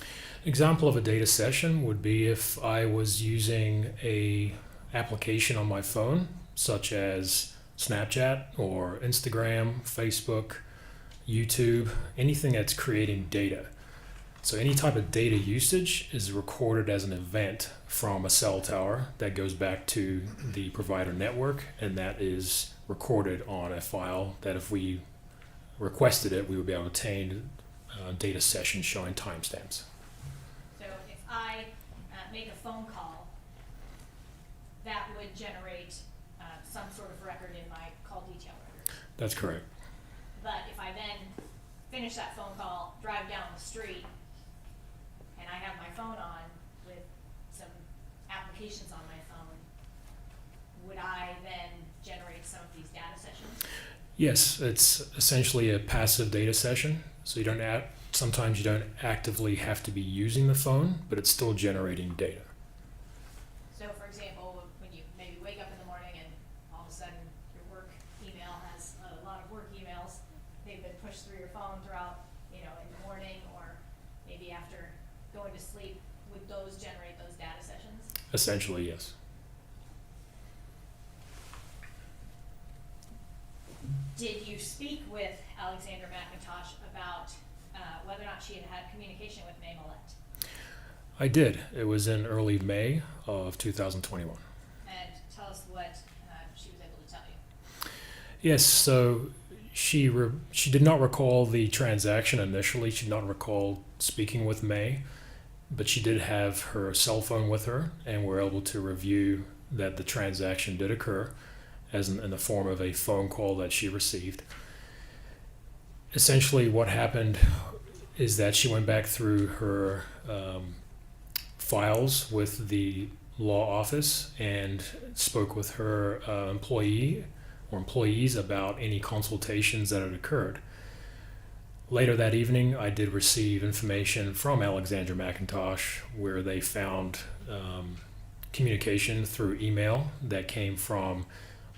Example of a data session would be if I was using a application on my phone, such as Snapchat or Instagram, Facebook, YouTube, anything that's creating data. So any type of data usage is recorded as an event from a cell tower that goes back to the provider network, and that is recorded on a file that if we requested it, we would be able to obtain data sessions showing timestamps. So if I make a phone call, that would generate some sort of record in my call detail record. That's correct. But if I then finish that phone call, drive down the street, and I have my phone on with some applications on my phone, would I then generate some of these data sessions? Yes, it's essentially a passive data session. So you don't sometimes you don't actively have to be using the phone, but it's still generating data. So for example, when you maybe wake up in the morning and all of a sudden your work email has a lot of work emails, they've been pushed through your phone throughout, in the morning or maybe after going to sleep, would those generate those data sessions? Essentially, yes. Did you speak with Alexandra McIntosh about whether or not she had had communication with May Millete? I did. It was in early May of 2021. And tell us what she was able to tell you. Yes, so she did not recall the transaction initially. She did not recall speaking with May, but she did have her cell phone with her, and we're able to review that the transaction did occur as in the form of a phone call that she received. Essentially what happened is that she went back through her files with the law office and spoke with her employee or employees about any consultations that had occurred. Later that evening, I did receive information from Alexandra McIntosh where they found communication through email that came from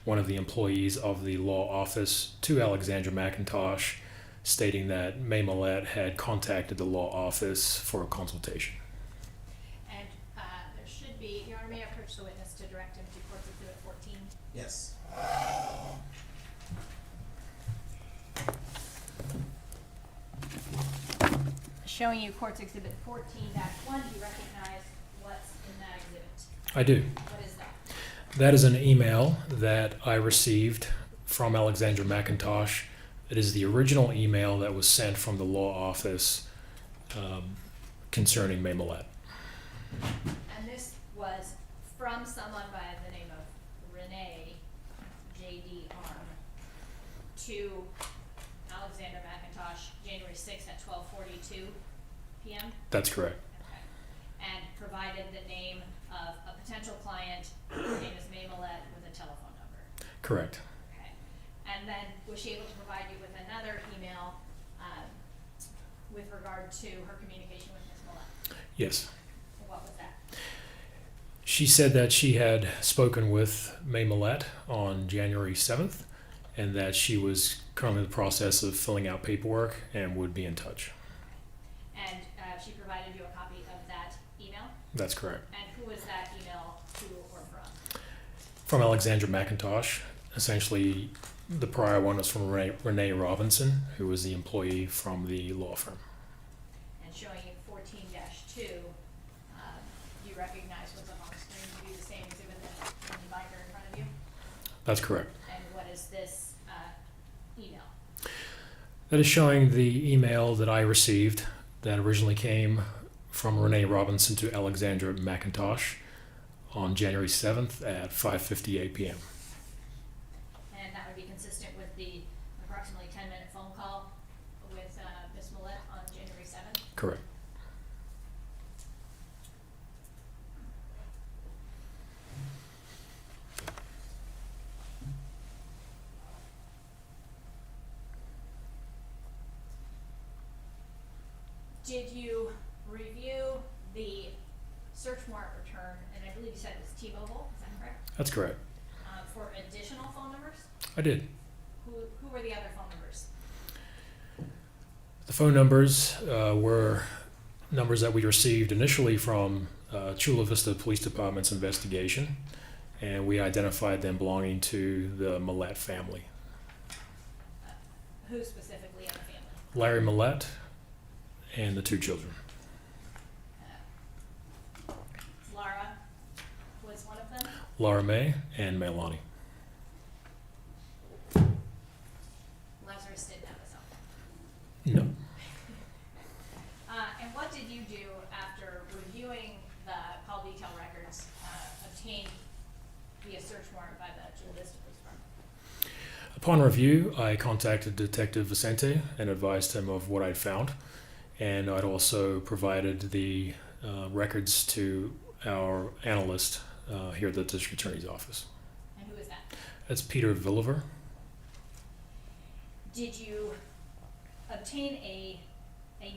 one of the employees of the law office to Alexandra McIntosh, stating that May Millete had contacted the law office for a consultation. And there should be, Your Honor, may I approach the witness to direct him to Courts Exhibit 14? Yes. Showing you Courts Exhibit 14-1, do you recognize what's in that exhibit? I do. What is that? That is an email that I received from Alexandra McIntosh. It is the original email that was sent from the law office concerning May Millete. And this was from someone by the name of Renee J.D. Arm to Alexander McIntosh, January 6th at 12:42 p.m.? That's correct. Okay. And provided the name of a potential client, her name is May Millete, with a telephone number. Correct. Okay. And then was she able to provide you with another email with regard to her communication with Ms. Millete? Yes. What was that? She said that she had spoken with May Millete on January 7th and that she was currently in the process of filling out paperwork and would be in touch. And she provided you a copy of that email? That's correct. And who was that email to or from? From Alexandra McIntosh. Essentially, the prior one was from Renee Robinson, who was the employee from the law firm. And showing you 14-2, do you recognize what's up on the screen to be the same exhibit that's in the binder in front of you? That's correct. And what is this email? That is showing the email that I received that originally came from Renee Robinson to Alexandra McIntosh on January 7th at 5:58 p.m. And that would be consistent with the approximately 10-minute phone call with Ms. Millete on January 7th? Correct. Did you review the search warrant return, and I believe you said it was T-Mobile, is that correct? That's correct. For additional phone numbers? I did. Who were the other phone numbers? The phone numbers were numbers that we received initially from Chula Vista Police Department's investigation, and we identified them belonging to the Millete family. Who specifically in the family? Larry Millete and the two children. Laura was one of them? Laura May and Melanie. Lazarus didn't have a cell phone. No. And what did you do after reviewing the call detail records obtained via search warrant by the Chula Vista Police Department? Upon review, I contacted Detective Vicente and advised him of what I'd found, and I'd also provided the records to our analyst here at the District Attorney's Office. And who is that? That's Peter Villiver. Did you obtain a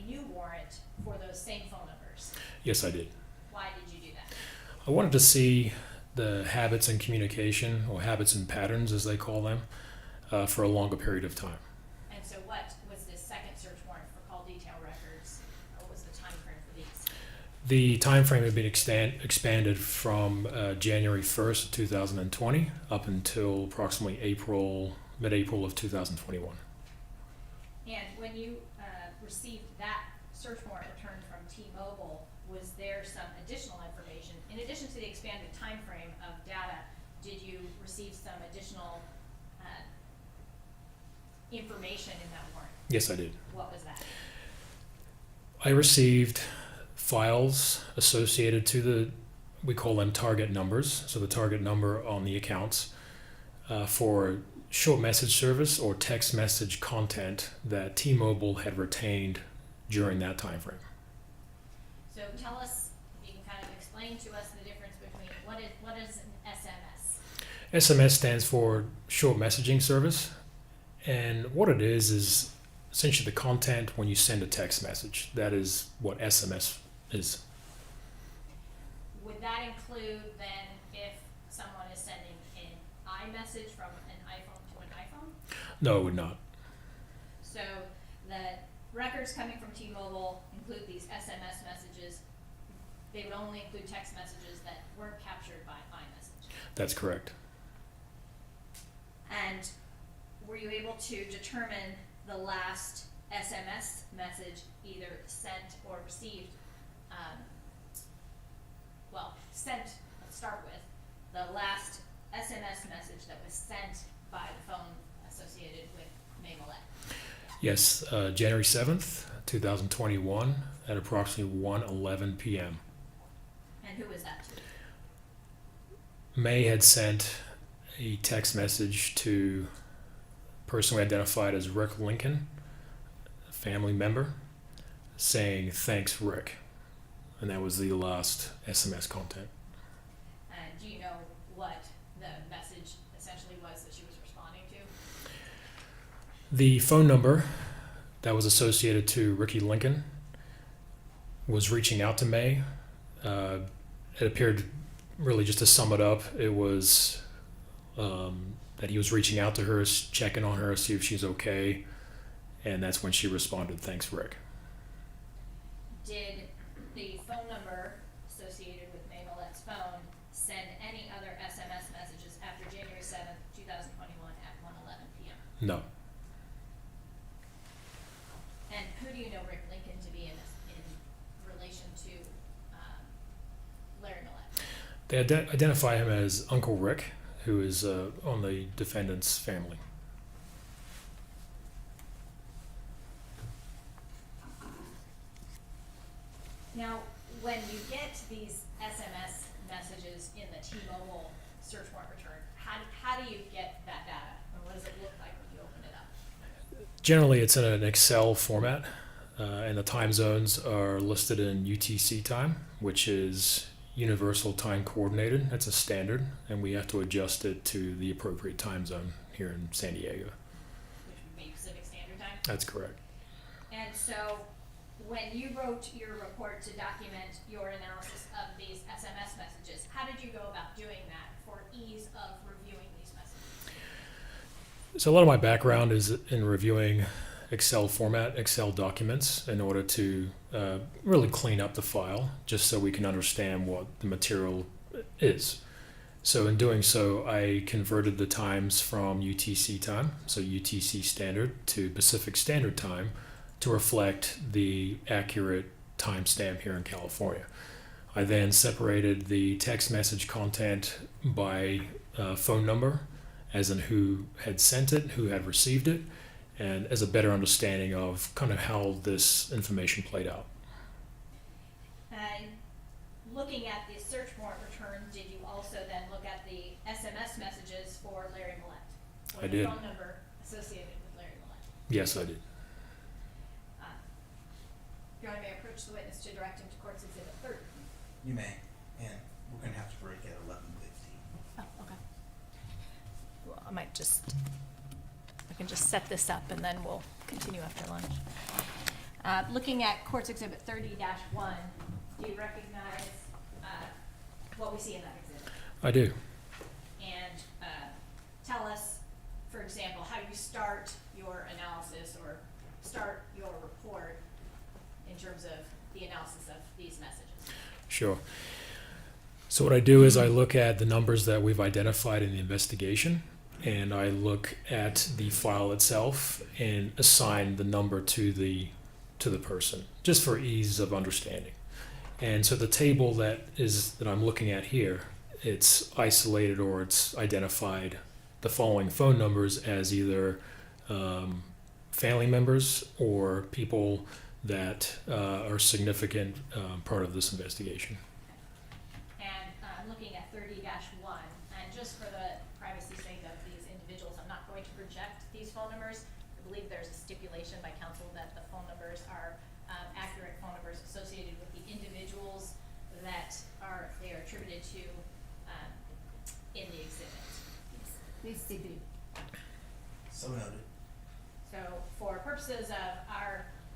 new warrant for those same phone numbers? Yes, I did. Why did you do that? I wanted to see the habits in communication, or habits and patterns as they call them, for a longer period of time. And so what was this second search warrant for call detail records? What was the time frame for these? The time frame had been expanded from January 1st, 2020 up until approximately mid-April of 2021. And when you received that search warrant returned from T-Mobile, was there some additional information? In addition to the expanded time frame of data, did you receive some additional information in that warrant? Yes, I did. What was that? I received files associated to we call them target numbers, so the target number on the accounts for short message service or text message content that T-Mobile had retained during that time frame. So tell us, if you can kind of explain to us the difference between what is an SMS? SMS stands for short messaging service, and what it is essentially the content when you send a text message. That is what SMS is. Would that include then if someone is sending an iMessage from an iPhone to an iPhone? No, it would not. So the records coming from T-Mobile include these SMS messages. They would only include text messages that weren't captured by iMessage. That's correct. And were you able to determine the last SMS message either sent or received? Sent, let's start with, the last sent by the phone associated with May Millete? Yes, January 7th, 2021, at approximately 1:11 p.m. And who was that to? May had sent a text message to a person we identified as Rick Lincoln, a family member, saying, "Thanks, Rick." And that was the last SMS content. And do you know what the message essentially was that she was responding to? The phone number that was associated to Ricky Lincoln was reaching out to May. It appeared, really just to sum it up, it was that he was reaching out to her, checking on her, see if she's okay, and that's when she responded, "Thanks, Rick." Did the phone number associated with May Millete's phone send any other SMS messages after January 7th, 2021 at 1:11 p.m.? No. And who do you know Rick Lincoln to be in relation to Larry Millete? They identify him as Uncle Rick, who is on the defendant's family. Now, when you get these SMS messages in the T-Mobile search warrant return, how do you get that data? Or what does it look like when you open it up? Generally, it's in an Excel format, and the time zones are listed in UTC time, which is Universal Time Coordinated. That's a standard, and we have to adjust it to the appropriate time zone here in San Diego. Which would be Pacific Standard Time? That's correct. And so, when you wrote your report to document your analysis of these SMS messages, how did you go about doing that for ease of reviewing these messages? So a lot of my background is in reviewing Excel format, Excel documents, in order to really clean up the file, just so we can understand what the material is. So in doing so, I converted the times from UTC time, so UTC standard, to Pacific Standard Time to reflect the accurate timestamp here in California. I then separated the text message content by phone number, as in who had sent it, who had received it, and as a better understanding of kind of how this information played out. And looking at the search warrant return, did you also then look at the SMS messages for Larry Millete? I did. Or the phone number associated with Larry Millete? Yes, I did. Your Honor, may I approach the witness to direct him to Court's Exhibit 30? You may, and we're gonna have to break at 11:15. Oh, okay. Well, I can just set this up and then we'll continue after lunch. Looking at Court's Exhibit 30-1, do you recognize what we see in that exhibit? I do. And tell us, for example, how you start your analysis or start your report in terms of the analysis of these messages. Sure. So what I do is I look at the numbers that we've identified in the investigation, and I look at the file itself and assign the number to the person, just for ease of understanding. And so the table that I'm looking at here, it's isolated, or it's identified the following phone numbers as either family members or people that are significant part of this investigation. And looking at 30-1, and just for the privacy sake of these individuals, I'm not going to project these phone numbers. I believe there's a stipulation by counsel that the phone numbers are accurate phone numbers associated with the individuals that they are attributed to in the exhibit. Please stipulate. So noted. So for purposes of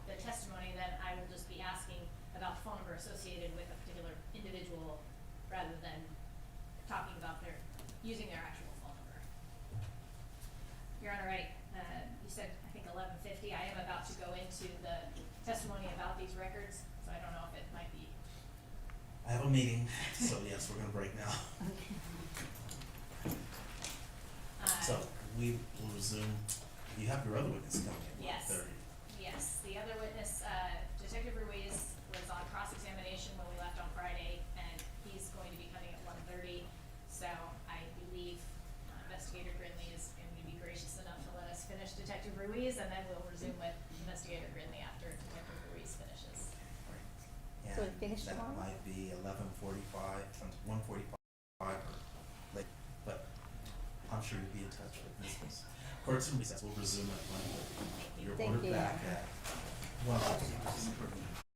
the testimony, then I will just be asking about the phone number associated with a particular individual rather than talking about using their actual phone number. Your Honor, you said, I think 11:50. I am about to go into the testimony about these records, so I don't know if it might be. I have a meeting, so yes, we're gonna break now. So we will resume. You have your other witness coming in at Yes. 1:30. Yes, the other witness, Detective Ruiz, was on cross-examination when we left on Friday, and he's going to be coming at 1:30. So I believe Investigator Grin finish that tomorrow? might be 11:45, 1:45 or late, but I'm sure you'll be in touch with business. Courts and recess will resume at 1:30. You're Thank ordered you. back at 1:30.